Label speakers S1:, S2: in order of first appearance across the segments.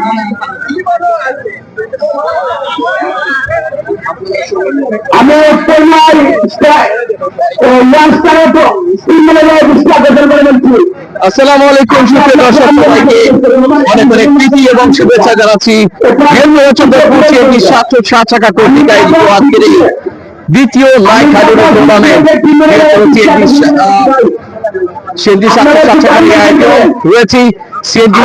S1: আমি আসসালামু আলাইকুম সুপ্রিয় দর্শক, সবাইকে অনেক অনেক প্রীতি এবং শুভেচ্ছা জানাচ্ছি। চন্দ্রপুর সাত চাকা কর্তৃক আয়োজিত আজকের এই দ্বিতীয় লাইট হাডুডু টুর্নামেন্ট সিএনজি 7 চাকা নিয়ে আয়োজন রয়েছে। সিএনজি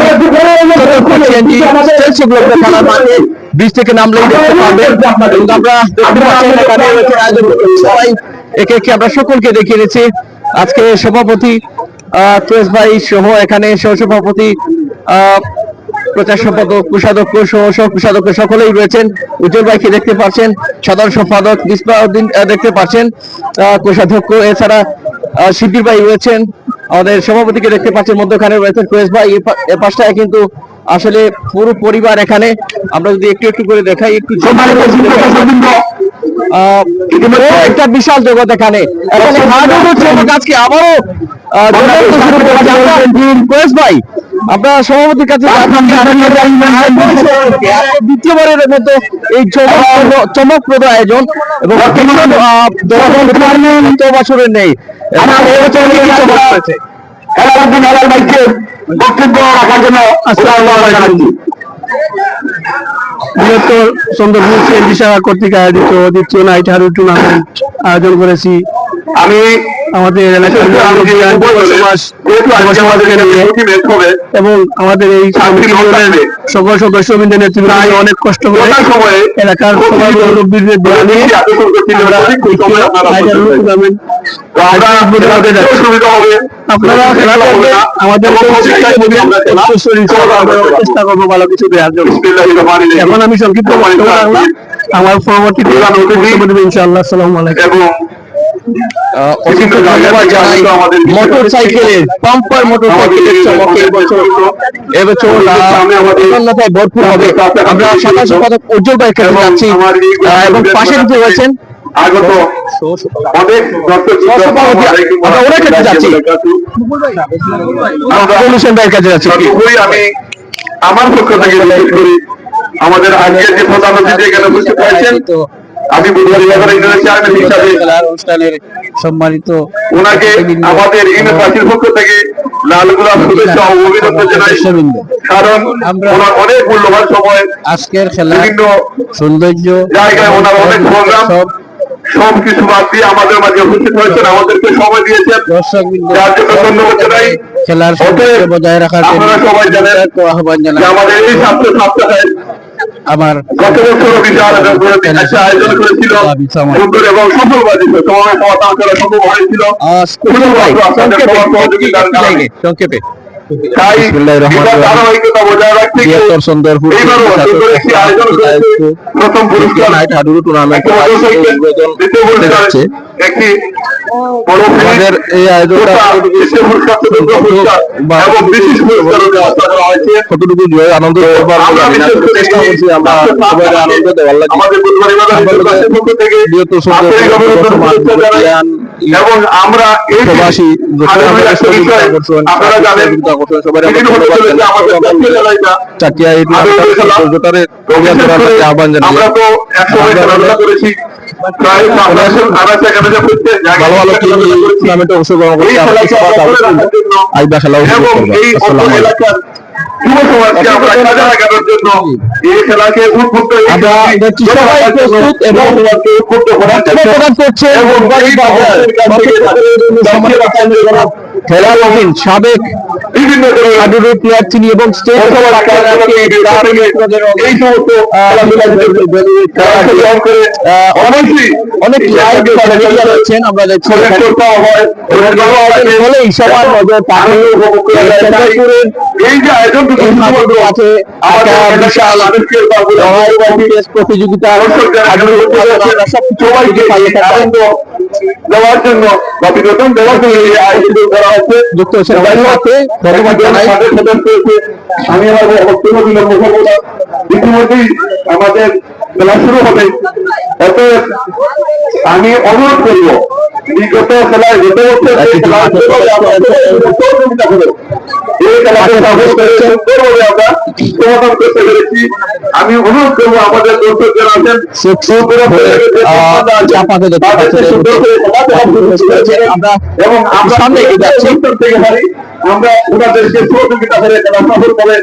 S1: খেলার মাঠে ব্রিজ থেকে নামলেই দেখতে পাবেন। আমরা দেখতে পাচ্ছি এখানে আয়োজন সবাই একে একে আমরা সকলকে দেখিয়ে দিচ্ছি। আজকে সভাপতি তুয়েস ভাই সহ এখানে সহসভাপতি, প্রচার সম্পাদক, কোষাধ্যক্ষ সহ কোষাধ্যক্ষ সকলেই রয়েছেন। উজ্জ্বল ভাইকে দেখতে পাচ্ছেন, সাধারণ সম্পাদক মিসবাউদ্দিন দেখতে পাচ্ছেন, কোষাধ্যক্ষ, এছাড়া শিবির ভাই রয়েছেন, আমাদের সভাপতিকে দেখতে পাচ্ছেন, মধ্যখানে রয়েছেন তুয়েস ভাই। এ পাশটায় কিন্তু আসলে পুরো পরিবার এখানে। আমরা যদি একটু একটু করে দেখাই, একটু একটা বিশাল জগৎ এখানে। আজকে আবারও ভাই আমরা সভাপতির কাছে দ্বিতীয়বারের মতো এই চমকপ্রদ আয়োজন এবং বছরের নেই বক্তব্য রাখার জন্য বৃহত্তর চন্দ্রপুর সিএনজি শাখা কর্তৃক আয়োজিত দ্বিতীয় নাইট হাডুডু টুর্নামেন্ট আয়োজন করেছি। আমি আমাদের এলাকার এবং আমাদের এই সকল সদস্যবৃন্দ নেতৃত্বে অনেক কষ্ট করে এলাকার সবাই মুরব্বীদের আপনারা আমাদের চেষ্টা করবো ভালো কিছু দেওয়ার জন্য। এখন আমি সংক্ষিপ্ত আমার পরবর্তীতে ইনশাআল্লাহ। আসসালামু আলাইকুম। মোটরসাইকেলের পাম্পার মোটরসাইকেলের চমকে এবছর ভরপুর হবে। আমরা সাধারণ সম্পাদক উজ্জ্বল ভাইয়ের কাছে যাচ্ছি এবং পাশে দিতে রয়েছেন ওনার কাছে যাচ্ছি, ভাইয়ের কাছে যাচ্ছি। আমি আমার পক্ষ থেকে আমাদের আজকের যে প্রধান অতিথি এখানে উপস্থিত হয়েছেন, আমি অনুষ্ঠানের সম্মানিত ওনাকে আমাদের ইউনিভার্সিটির পক্ষ থেকে লাল গোলাপ শুভেচ্ছা ও অভিনন্দন জানাই। কারণ আমরা অনেক মূল্যবান সময় আজকের খেলা বিভিন্ন সৌন্দর্য জায়গায় ওনার অনেক প্রোগ্রাম সবকিছু বাদ দিয়ে আমাদের মাঝে উপস্থিত হয়েছেন, আমাদেরকে সময় দিয়েছেন, যার জন্য ধন্যবাদ জানাই। খেলার সৌন্দর্য বজায় রাখার জন্য আপনারা সবাই জানেন আহ্বান জানাই। আমাদের এই ছাত্র ছাত্রীরা আমার গত বছর বিশাল আয়োজন করেছিল এবং সফলভাবে সম্ভব হয়েছিল। সংক্ষেপে প্রথম পুরস্কার নাইট হাডুডু টুর্নামেন্ট আমাদের এই আয়োজনটা কতটুকু আনন্দ চেষ্টা করছি আমরা সবাই আনন্দ দেওয়ার লাগে। এবং আমরা প্রবাসী চাকিয়া আহ্বান জানাই। ভালো ভালো টুর্নামেন্টে অংশগ্রহণ করতে আইবা খেলা খেলাধীন সাবেক বিভিন্ন হাডুডু প্লেয়ার চিনি এবং স্টেট অনেক রয়েছেন। আমরা দেখছি সবার নজর আছে প্রতিযোগিতা দেওয়ার জন্য বা বিনোদন দেওয়ার জন্য আয়োজিত করা হচ্ছে। যুক্ত ধন্যবাদ জানাই। আমি আমার বক্তব্য দিলাম, ইতিমধ্যেই আমাদের খেলা শুরু হবে। অতএব আমি অনুরোধ করব বিগত খেলায় গত বছর এই খেলাকে সমাধান করে
S2: করতে পেরেছি। আমি অনুরোধ করবো আমাদের দর্শক যারা আছেন এবং আমরা সামনে এগিয়ে যাচ্ছি থেকে পারি আমরা ওনাদেরকে সহযোগিতা করে তারা সফল করে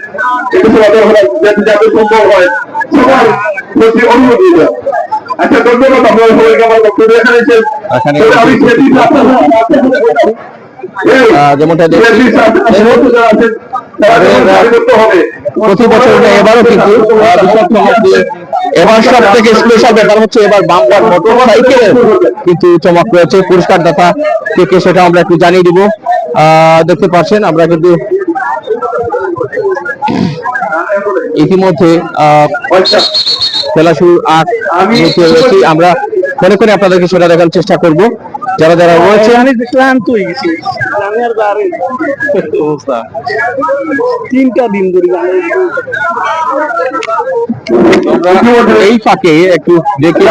S2: যাতে সম্ভব হয় সবার প্রতি অনুরোধ দিল। আচ্ছা ধন্যবাদ আপনারা সবাইকে আমার বক্তব্য এখানে আমি
S1: যেমনটা প্রতি বছর এবারও কিন্তু এবার সব থেকে স্পেশাল ব্যাপার হচ্ছে এবার বাংলার মোটর সাইকেলের কিন্তু চমক রয়েছে। পুরস্কার দাতা কে সেটা আমরা একটু জানিয়ে দিব। দেখতে পাচ্ছেন আমরা কিন্তু ইতিমধ্যে খেলা শুরুর আগ রয়েছি। আমরা মনে করে আপনাদেরকে সেটা দেখার চেষ্টা করব। যারা যারা রয়েছে ক্লান্ত হয়ে গেছি, তিনটা দিন ধরে এই ফাঁকে একটু দেখি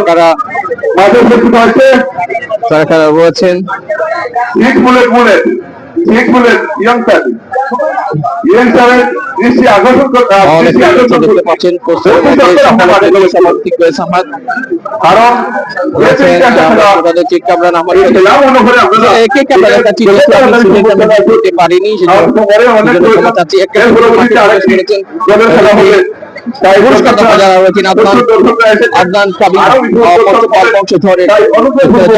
S1: কারা রয়েছেন। দেখতে পাচ্ছেন পারিনি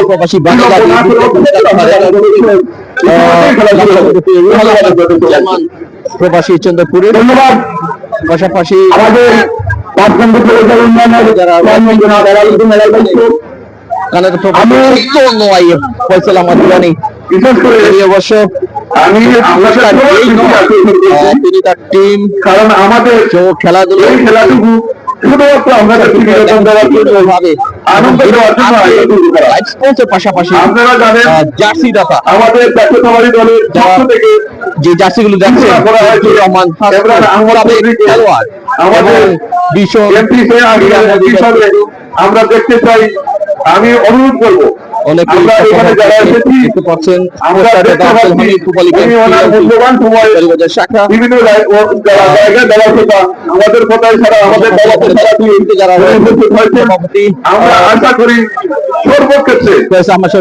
S1: প্রবাসী প্রবাসী চন্দ্রপুরের পাশাপাশি যারা অবশ্য তিনি তার টিম কারণ আমাদের খেলাধুলো শুধুমাত্র আমরা পাশাপাশি আপনারা জানেন জার্সি দাতা আমাদের জাতীয়তাবাদী দলের পক্ষ থেকে যে জার্সি গুলো দেখছেন রহমান খেলোয়াড় আমাদের বিশ্ব আমরা দেখতে চাই। আমি অনুরোধ করবো দেখতে পাচ্ছেন বিভিন্ন জায়গায় দেওয়ার কথা আমাদের কোথায় ছাড়া আমাদের আমরা আশা করি সর্বক্ষেত্রে আমাদের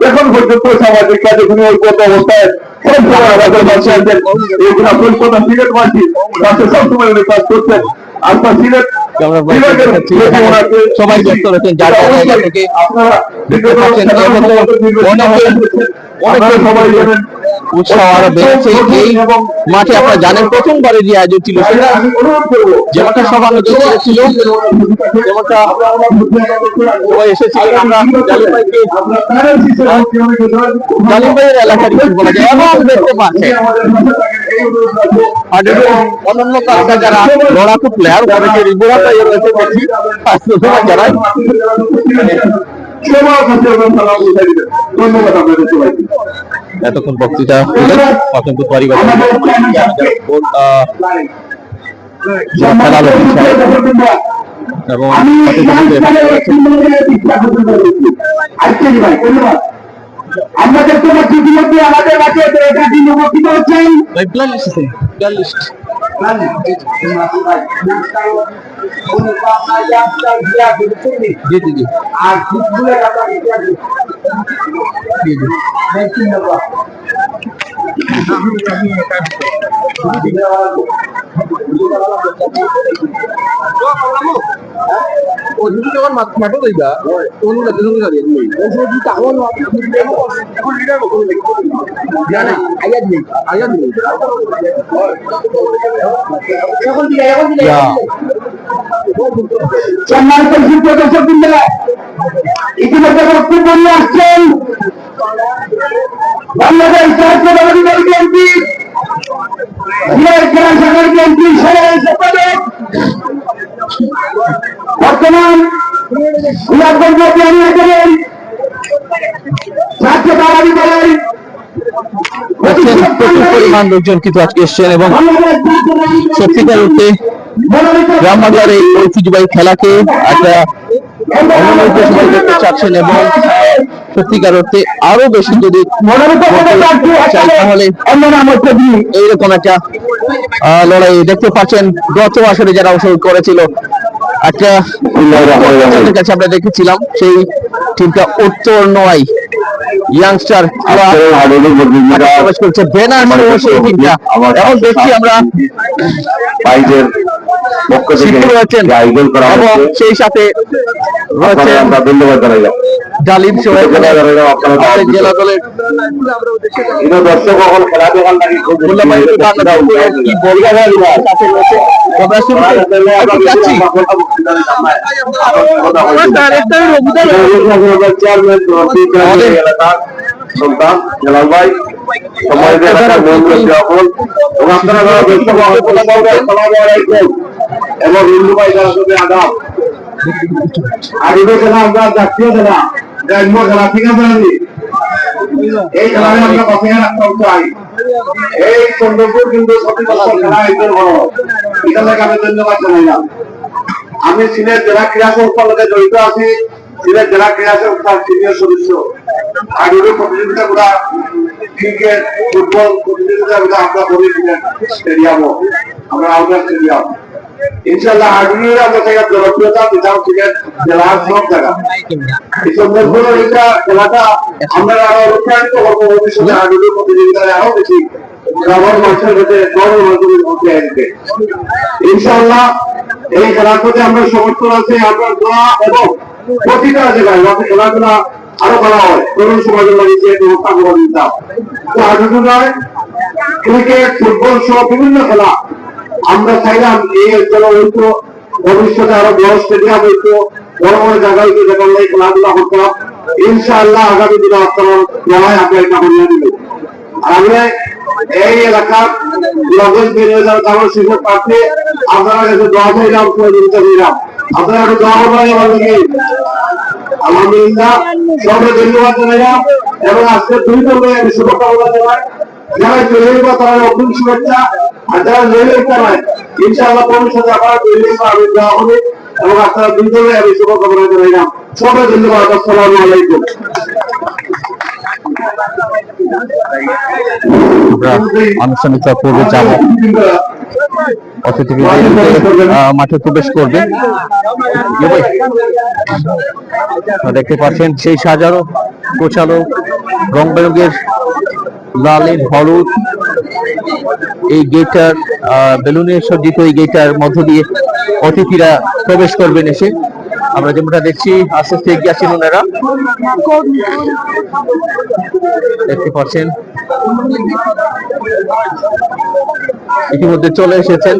S1: এখন পর্যন্ত সামাজিক কাজে ঐক্যত অবস্থায় সবসময় উনি কাজ করছেন। আপনার সিলেট সবাই ব্যস্ত রয়েছেন যার জায়গা থেকে সবাই জানেন উৎসাহ আরো বেড়েছে এই মাঠে। আপনারা জানেন প্রথমবারে যে আয়োজন ছিল সেটা যেমনটা সবার ছিল যেমনটা সবাই এসেছিলেন। আমরা জালিমবাইয়ের এলাকার কিছু বলা যায় এবং দেখতে পাচ্ছেন অন্যান্য তারকা যারা লড়াকু প্লেয়ার অনেকে জানাই এতক্ষণ বক্তৃতা অত্যন্ত পরিবার এবং আমাদের তো ইতিমধ্যে আমাদের কাছে এটা দিন উপস্থিত হচ্ছেন আর মাঠে যাইবা ইতিমধ্যে বক্তব্য নিয়ে আসছেন বাংলাদেশ জাতীয়তাবাদী দল বিএনপি জেলা শাখার বিএনপি সভাপতি
S2: জানান গোলাপগঞ্জ আমি একেবারে রাজ্য দাঁড়াবি বলেন
S1: প্রচুর পরিমাণ লোকজন কিন্তু আজকে এসছেন এবং সত্যিকার অর্থে গ্রাম বাংলার এই ঐতিহ্যবাহী খেলাকে একটা অনুমতি সবাই দেখতে চাচ্ছেন এবং সত্যিকার অর্থে আরো বেশি যদি চাই তাহলে এইরকম একটা লড়াই দেখতে পাচ্ছেন। গত আসরে যারা অংশগ্রহণ করেছিল একটা কাছে আমরা দেখেছিলাম সেই টিমটা উত্তর নয় ইয়াংস্টার প্রবেশ করছে ব্যানার সেই টিমটা এখন দেখছি আমরা
S2: পক্ষ থেকে আয়োজন করা
S1: এবং সেই সাথে
S2: ধন্যবাদ জানাই
S1: ডালিম সোহেল জেলা দলের
S2: দর্শক এখন খেলা দেখার লাগে খুব
S1: কি বলবো আমরা
S2: সন্তান জেলাল ভাই সময় দিয়ে আপনারা এবং হিন্দু ভাই যারা সাথে আদাব আগে খেলা আমরা জাতীয় খেলা গ্রাম্য খেলা ঠিক আছে নাকি এই খেলায় আমরা বাঁচিয়ে রাখতে চাই এই চন্দ্রপুর কিন্তু খেলা একজন বড় এটা থেকে আমি ধন্যবাদ জানাইলাম। আমি সিলেট জেলা ক্রীড়া সংস্থার সাথে জড়িত আছি, সিলেট জেলা ক্রীড়া সংস্থার সিনিয়র সদস্য। আগে প্রতিযোগিতা গুলা ক্রিকেট ফুটবল প্রতিযোগিতা গুলা আমরা করি সিলেট স্টেডিয়ামও আমরা আউটার স্টেডিয়াম ইনশাআল্লাহ আগুনের আমরা থেকে জনপ্রিয়তা দিতাম সিলেট জেলার সব জায়গা এই চন্দ্রপুরের এটা খেলাটা আমরা আরো অনুপ্রাণিত করবো ভবিষ্যতে আগুনের প্রতিযোগিতায় আরো বেশি গ্রামের মানুষের কাছে বড় মানুষের মধ্যে আসবে ইনশাআল্লাহ। এই খেলার প্রতি আমরা সমর্থন আছে আপনার দোয়া এবং প্রতিটা জায়গায় যাতে খেলাধুলা আরো করা হয় তরুণ সমাজের লাগিয়েছে ব্যবস্থা করে দিতাম। তো আগুন নয় ক্রিকেট ফুটবল সহ বিভিন্ন খেলা আমরা চাইলাম এই অঞ্চলে হইতো ভবিষ্যতে আরো বড় স্টেডিয়াম হইতো বড় বড় জায়গা হইতো যেমন এই খেলাধুলা হতো ইনশাআল্লাহ আগামী দিনে আপনার দোয়ায় আপনার এটা বানিয়ে দিবে। আমরা এই এলাকার লগজ বেরিয়ে যাওয়ার কারণ শিক্ষক প্রার্থী আপনারা কাছে দোয়া চাইলাম সহযোগিতা দিলাম আপনারা একটু দোয়া করবেন আমাদেরকে আলহামদুলিল্লাহ সবাই ধন্যবাদ জানাইলাম এবং আজকে দুই দলকে আমি শুভকামনা জানাই যারা চলে যাবো তারা অগ্রিম শুভেচ্ছা আর যারা রেলের নয় ইনশাআল্লাহ ভবিষ্যতে আপনারা তৈরি আমি দেওয়া হবে এবং আপনারা দুই দলে আমি শুভকামনা জানাইলাম সবাই ধন্যবাদ। আসসালামু আলাইকুম।
S1: আনুষ্ঠানিক পূর্বে যাব অতিথি মাঠে প্রবেশ করবে দেখতে পাচ্ছেন সেই সাজানো গোছানো রং বেরঙের লাল হলুদ এই গেটটার বেলুনের সজ্জিত এই গেটটার মধ্য দিয়ে অতিথিরা প্রবেশ করবেন এসে আমরা যেমনটা দেখছি আস্তে আস্তে এগিয়ে আসছেন ওনারা দেখতে পাচ্ছেন ইতিমধ্যে চলে এসেছেন।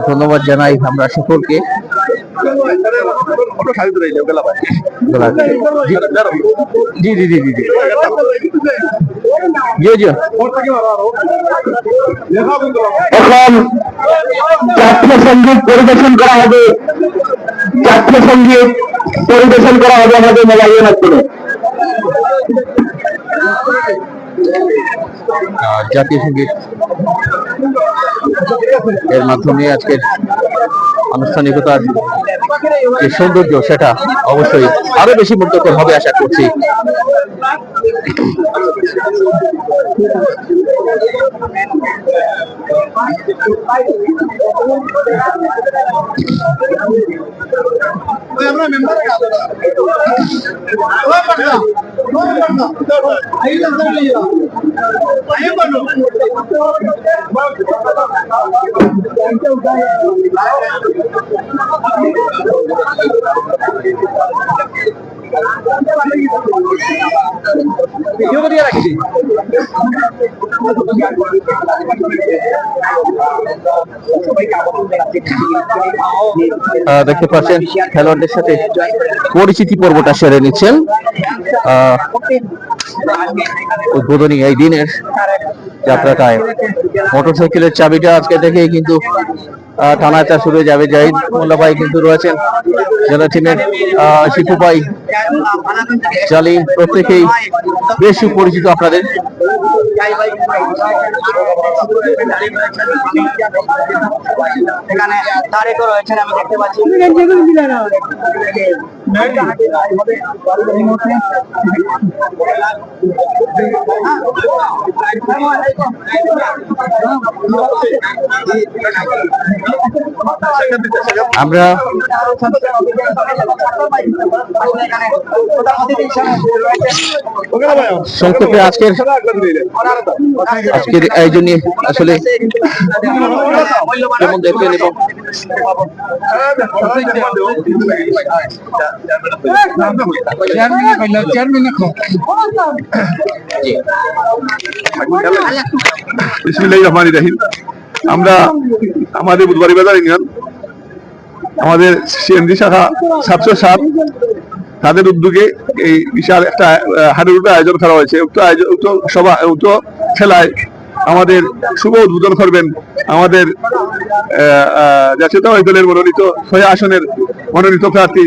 S1: ধন্যবাদ জানাই আমরা সকলকে। জি জি জি জি জি
S2: এখন জাতীয় সঙ্গীত পরিবেশন করা হবে, জাতীয় সঙ্গীত পরিবেশন করা হবে আমাদের মেলায় করে
S1: জাতীয় সঙ্গীত এর মাধ্যমে আজকের আনুষ্ঠানিকতার যে সৌন্দর্য সেটা অবশ্যই আরো বেশি মুগ্ধকর হবে আশা করছি। দেখতে পাচ্ছেন খেলোয়াড়দের সাথে পরিচিতি পর্বটা সেরে নিচ্ছেন উদ্বোধনী এই দিনের যাত্রাটায়। মোটরসাইকেলের চাবিটা আজকে থেকে কিন্তু টানাটা শুরু হয়ে যাবে। জাহিদ মোল্লা ভাই কিন্তু রয়েছেন, জেলা টিমের শিপু ভাই, জালিম, প্রত্যেকেই বেশ সুপরিচিত আপনাদের।
S3: এখানে তারেকও রয়েছেন, আমি দেখতে পাচ্ছি।
S1: আমরা সংক্ষেপে আজকের আয়োজনে আসলে কেমন দেখলেন এবং
S2: বিসমিল্লাহির রহমানির রহিম। আমরা আমাদের বুধবাড়ি বাজার ইউনিয়ন, আমাদের সিএনজি শাখা 707 তাদের উদ্যোগে এই বিশাল একটা হাডুডুর আয়োজন করা হয়েছে। উক্ত সভা, উক্ত খেলায় আমাদের শুভ উদ্বোধন করবেন আমাদের জাতীয়তাবাদী দলের মনোনীত 6 আসনের মনোনীত প্রার্থী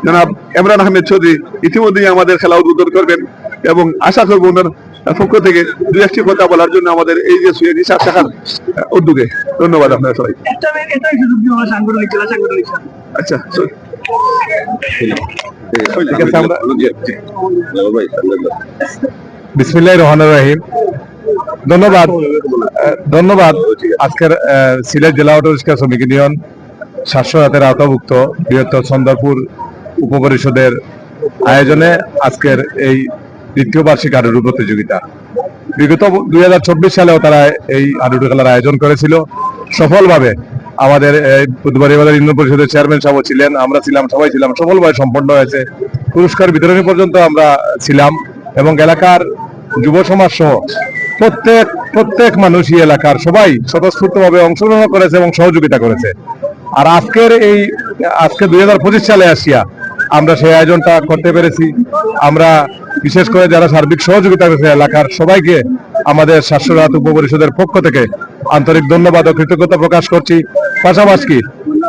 S2: জনাব ইমরান আহমেদ চৌধুরী। ইতিমধ্যেই আমাদের খেলা উদ্বোধন করবেন এবং আশা করবো ওনার পক্ষ থেকে দু একটি কথা বলার জন্য আমাদের এই যে সিএনজি শাখার উদ্যোগে। ধন্যবাদ আপনারা সবাই। আচ্ছা,
S4: বিসমিল্লাহির রহমানির রহিম। ধন্যবাদ আজকের সিলেট জেলা অটো রিক্সা শ্রমিক ইউনিয়ন 700 আওতাভুক্ত বৃহত্তর চন্দ্রপুর উপপরিষদের আয়োজনে আজকের এই দ্বিতীয় বার্ষিক হাডুডু প্রতিযোগিতা। বিগত 2024 সালেও তারা এই হাডুডু খেলার আয়োজন করেছিল সফলভাবে। আমাদের বুধবাড়ি বাজার ইউনিয়ন পরিষদের চেয়ারম্যান সাহেব ছিলেন, আমরা ছিলাম, সবাই ছিলাম, সফলভাবে সম্পন্ন হয়েছে। পুরস্কার বিতরণী পর্যন্ত আমরা ছিলাম এবং এলাকার যুব সমাজ সহ প্রত্যেক মানুষই এলাকার সবাই স্বতঃস্ফূর্তভাবে অংশগ্রহণ করেছে এবং সহযোগিতা করেছে। আর আজকে 2025 সালে আসিয়া আমরা সেই আয়োজনটা করতে পেরেছি। আমরা বিশেষ করে যারা সার্বিক সহযোগিতা করেছে এলাকার সবাইকে আমাদের 707 উপপরিষদের পক্ষ থেকে আন্তরিক ধন্যবাদ ও কৃতজ্ঞতা প্রকাশ করছি। পাশাপাশি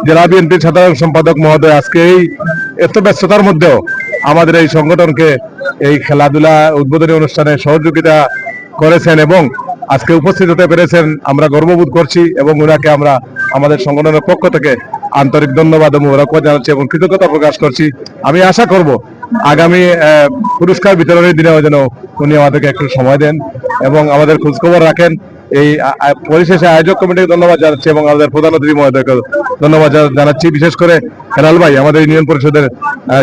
S4: জেলা বিএনপির সাধারণ সম্পাদক মহোদয় আজকে এই এত ব্যস্ততার মধ্যেও আমাদের এই সংগঠনকে এই খেলাধুলা উদ্বোধনী অনুষ্ঠানে সহযোগিতা করেছেন এবং আজকে উপস্থিত হতে পেরেছেন, আমরা গর্ববোধ করছি এবং ওনাকে আমরা আমাদের সংগঠনের পক্ষ থেকে আন্তরিক ধন্যবাদ এবং মোবারকবাদ জানাচ্ছি এবং কৃতজ্ঞতা প্রকাশ করছি। আমি আশা করব আগামী পুরস্কার বিতরণের দিনেও যেন উনি আমাদেরকে একটু সময় দেন এবং আমাদের খোঁজখবর রাখেন। এই পরিশেষে আয়োজক কমিটিকে ধন্যবাদ জানাচ্ছি এবং আমাদের প্রধান অতিথি মহোদয়কে ধন্যবাদ জানাচ্ছি। বিশেষ করে হেলাল ভাই, আমাদের ইউনিয়ন পরিষদের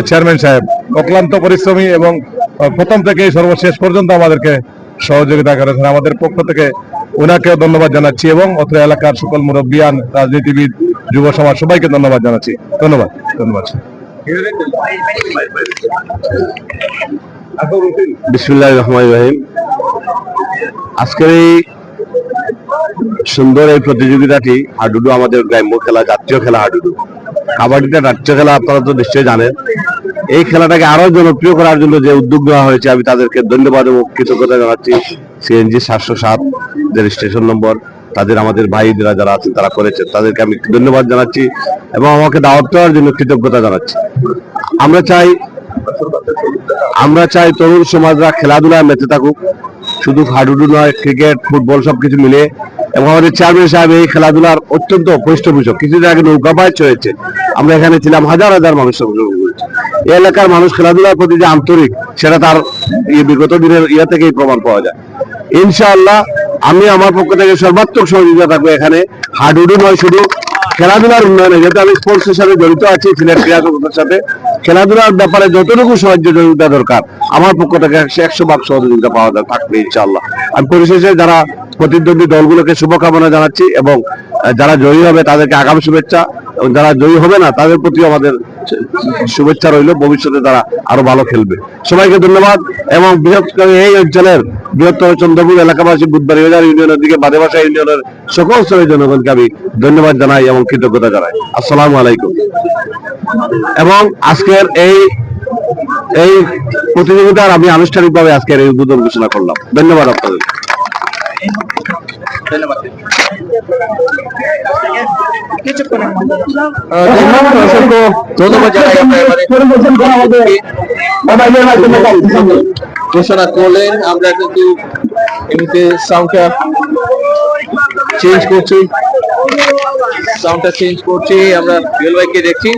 S4: চেয়ারম্যান সাহেব, অক্লান্ত পরিশ্রমী এবং প্রথম থেকে সর্বশেষ পর্যন্ত আমাদেরকে সহযোগিতা করেছেন। আমাদের পক্ষ থেকে ওনাকেও ধন্যবাদ জানাচ্ছি এবং অত্র এলাকার সকল মুরব্বিয়ান, রাজনীতিবিদ, যুব সমাজ সবাইকে ধন্যবাদ জানাচ্ছি। ধন্যবাদ।
S2: বিসমিল্লাহির রহমানির রহিম। আজকের এই সুন্দর এই প্রতিযোগিতাটি হাডুডু, আমাদের গ্রাম্য খেলা, জাতীয় খেলা হাডুডু। কাবাডিটা রাষ্ট্রীয় খেলা, আপনারা তো নিশ্চয়ই জানেন। এই খেলাটাকে আরো জনপ্রিয় করার জন্য যে উদ্যোগ নেওয়া হয়েছে, আমি তাদেরকে ধন্যবাদ এবং কৃতজ্ঞতা জানাচ্ছি। সিএনজি 707 যে রেজিস্ট্রেশন নম্বর, তাদের আমাদের ভাইরা যারা আছেন তারা করেছেন, তাদেরকে আমি ধন্যবাদ জানাচ্ছি এবং আমাকে দাওয়াত দেওয়ার জন্য কৃতজ্ঞতা জানাচ্ছি। আমরা চাই তরুণ সমাজরা খেলাধুলায় মেতে থাকুক, শুধু হাডুডু নয়, ক্রিকেট, ফুটবল সবকিছু মিলে। এবং আমাদের চেয়ারম্যান সাহেব এই খেলাধুলার অত্যন্ত পৃষ্ঠপোষক। কিছুদিন আগে নৌকা বাইচ হয়েছে, আমরা এখানে ছিলাম, হাজার হাজার মানুষ অংশগ্রহণ করেছে। এই এলাকার মানুষ খেলাধুলার প্রতি যে আন্তরিক, সেটা তার বিগত দিনের থেকেই প্রমাণ পাওয়া যায়। ইনশাআল্লাহ আমি আমার পক্ষ থেকে সর্বাত্মক সহযোগিতা থাকবো। এখানে হাডুডু নয়, শুধু
S4: খেলাধুলার উন্নয়নে, যেহেতু আমি স্পোর্টসের সাথে জড়িত আছি, সিলেট ক্রীড়া জগতের সাথে, খেলাধুলার ব্যাপারে যতটুকু সহযোগিতা দরকার আমার পক্ষ থেকে 100% সহযোগিতা পাওয়া থাকবে ইনশাআল্লাহ। আমি পরিশেষে যারা প্রতিদ্বন্দ্বী দলগুলোকে শুভকামনা জানাচ্ছি এবং যারা জয়ী হবে তাদেরকে আগামী শুভেচ্ছা, এবং যারা জয়ী হবে না তাদের প্রতি আমাদের শুভেচ্ছা রইল, ভবিষ্যতে তারা আরো ভালো খেলবে। সবাইকে ধন্যবাদ। এবং বিশেষ করে এই অঞ্চলের বৃহত্তর চন্দ্রপুর এলাকাবাসী, বুধবাড়ি বাজার ইউনিয়নের দিকে বাদেবাসা ইউনিয়নের সকল স্তরের জনগণকে আমি ধন্যবাদ জানাই এবং কৃতজ্ঞতা জানাই। আসসালামু আলাইকুম। এবং আজকের এই প্রতিযোগিতার আমি আনুষ্ঠানিকভাবে আজকের এই উদ্বোধন ঘোষণা করলাম। ধন্যবাদ আপনাদের।
S1: অসংখ্য ধন্যবাদ জানাই ঘোষণা করলেন। আমরা কিন্তু এমনিতে সাউন্ডটা চেঞ্জ করছি, আমরা জুয়েল ভাইকে দেখছি।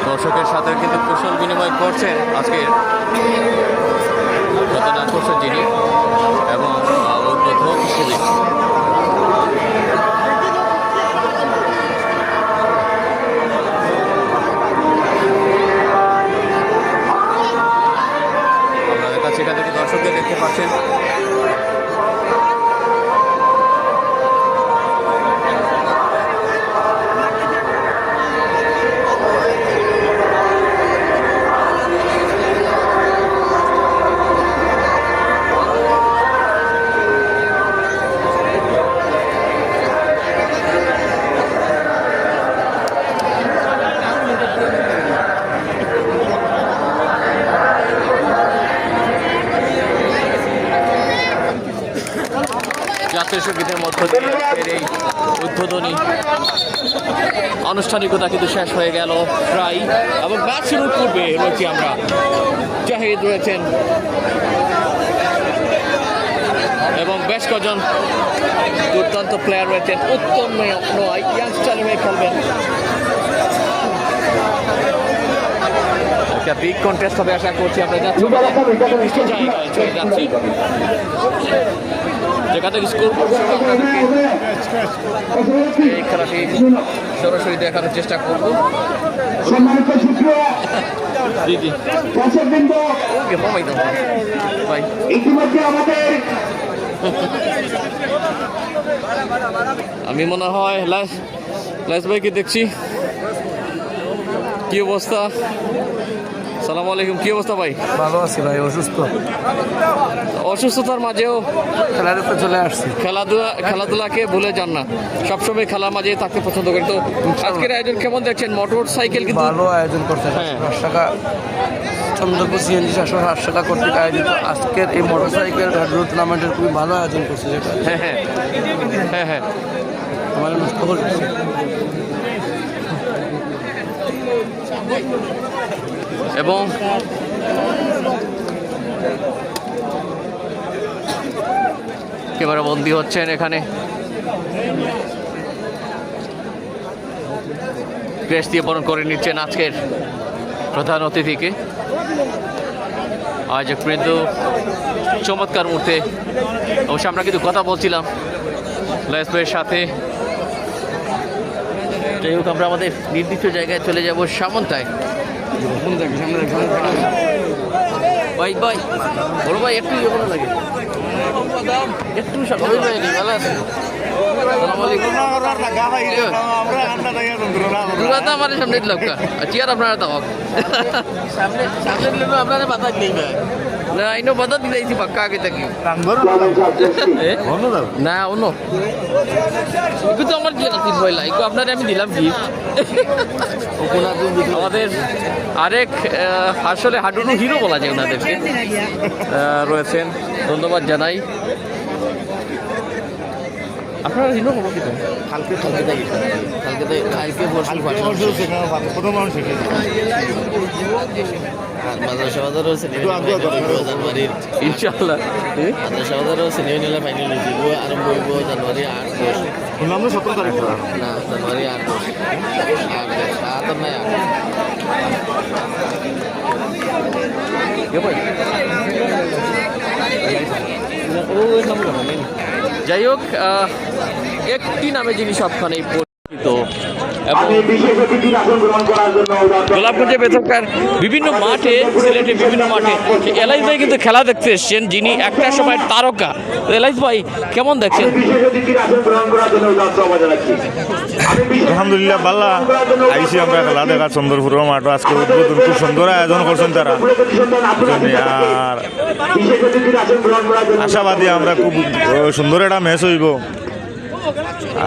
S5: দর্শকের সাথে কিন্তু কুশল বিনিময় করছেন আজকের ঘটনা করছেন যিনি, এবং উদ্বোধক হিসেবে আপনাদের কাছে এখান থেকে দর্শকদের দেখতে পাচ্ছেন। জাতীয় সঙ্গীতের মধ্য দিয়ে এই উদ্বোধনী আনুষ্ঠানিকতা কিন্তু শেষ হয়ে গেল প্রায়, এবং ম্যাচ শুরুর পূর্বে রয়েছি আমরা। জাহিদ রয়েছেন এবং বেশ কজন দুর্দান্ত প্লেয়ার রয়েছেন। উত্তম নয় ইয়াংস্টার হয়ে খেলবেন। একটা বিগ কন্টেস্ট হবে আশা করছি। আমরা যাচ্ছি জায়গায় চলে যাচ্ছি, যেখান থেকে স্কোর এই খেলাটি সরাসরি দেখানোর চেষ্টা করব। জি জি ওকে ভাই
S2: ইতিমধ্যে আমাদের
S5: আমি মনে হয় লাইস ভাইকে দেখছি। কি অবস্থা? সালাম আলাইকুম, কি অবস্থা ভাই?
S3: ভালো আছি ভাই,
S5: অসুস্থতার মাঝেও
S3: খেলার উপরে চলে আসছি।
S5: খেলাধুলাকে ভুলে যান না, সবসময় খেলার মাঝে থাকতে পছন্দ করেন। তো আজকের আয়োজন কেমন দেখছেন? মোটর সাইকেল কিন্তু
S3: ভালো আয়োজন করছে,
S5: হ্যাঁ।
S3: 700 টাকা চন্দ্রপুর সিএনজি 708 টাকা কর্তৃক আয়োজিত আজকের এই মোটর সাইকেল হাডুডু টুর্নামেন্টের খুবই ভালো আয়োজন করছে, যেটা
S5: হ্যাঁ হ্যাঁ হ্যাঁ হ্যাঁ
S3: আমার নষ্ট করছে।
S5: এবং ক্যামেরা বন্দী হচ্ছেন এখানে, ক্রেস্ট দিয়ে বরণ করে নিচ্ছেন আজকের প্রধান অতিথিকে। আয়োজক বৃন্দ চমৎকার মুহূর্তে। অবশ্য আমরা কিন্তু কথা বলছিলাম লাইস ভাইয়ের সাথে। যাই হোক, আমরা আমাদের নির্দিষ্ট জায়গায় চলে যাব, সামন্তায়। ভাই ভাই বড় ভাই একটু ইয়ে করা লাগে, একটু স্বাভাবিক হয়নি। ভালো আছে? আমার সামনে লোকটা চেয়ার আপনারা তাও সামনে সামনে দিলে আপনারা বাধা নেই ভাই, না ইনো বাধা দিলাইছি পাক্কা আগে থাকি না অন্য কিন্তু আমার কি না তিন পয়লা এগুলো আপনারে আমি দিলাম গিফট। আমাদের আরেক আসলে হাডুডু হিরো বলা যায় ওনাদেরকে রয়েছেন, ধন্যবাদ জানাই। আপনারা হিরো হবো কিন্তু কালকে মাদ্রাসা বাজারও জানুয়ারির ইনশাআল্লাহ মাদ্রাসা বাজারও সিনিয়র নিলে ফাইনাল হয়েছে, আরম্ভ হইব জানুয়ারি 8-10 17 তারিখ না জানুয়ারি 8-10 7 নাই 8। যাই হোক, একটি নামে যিনি সবখানেই পরিচিত এবং গোলাপগঞ্জের ভেতরকার বিভিন্ন মাঠে, সিলেটের বিভিন্ন মাঠে এলাইস ভাই কিন্তু খেলা দেখতে এসছেন, যিনি একটা সময় তারকা। এলাইস ভাই কেমন দেখছেন?
S6: আলহামদুলিল্লাহ ভালো আইসি আমরা খেলা দেখা চন্দ্রপুর মাঠে আজকে উদ্বোধন খুব সুন্দর আয়োজন করছেন তারা, আর আশাবাদী আমরা খুব সুন্দর একটা ম্যাচ হইব।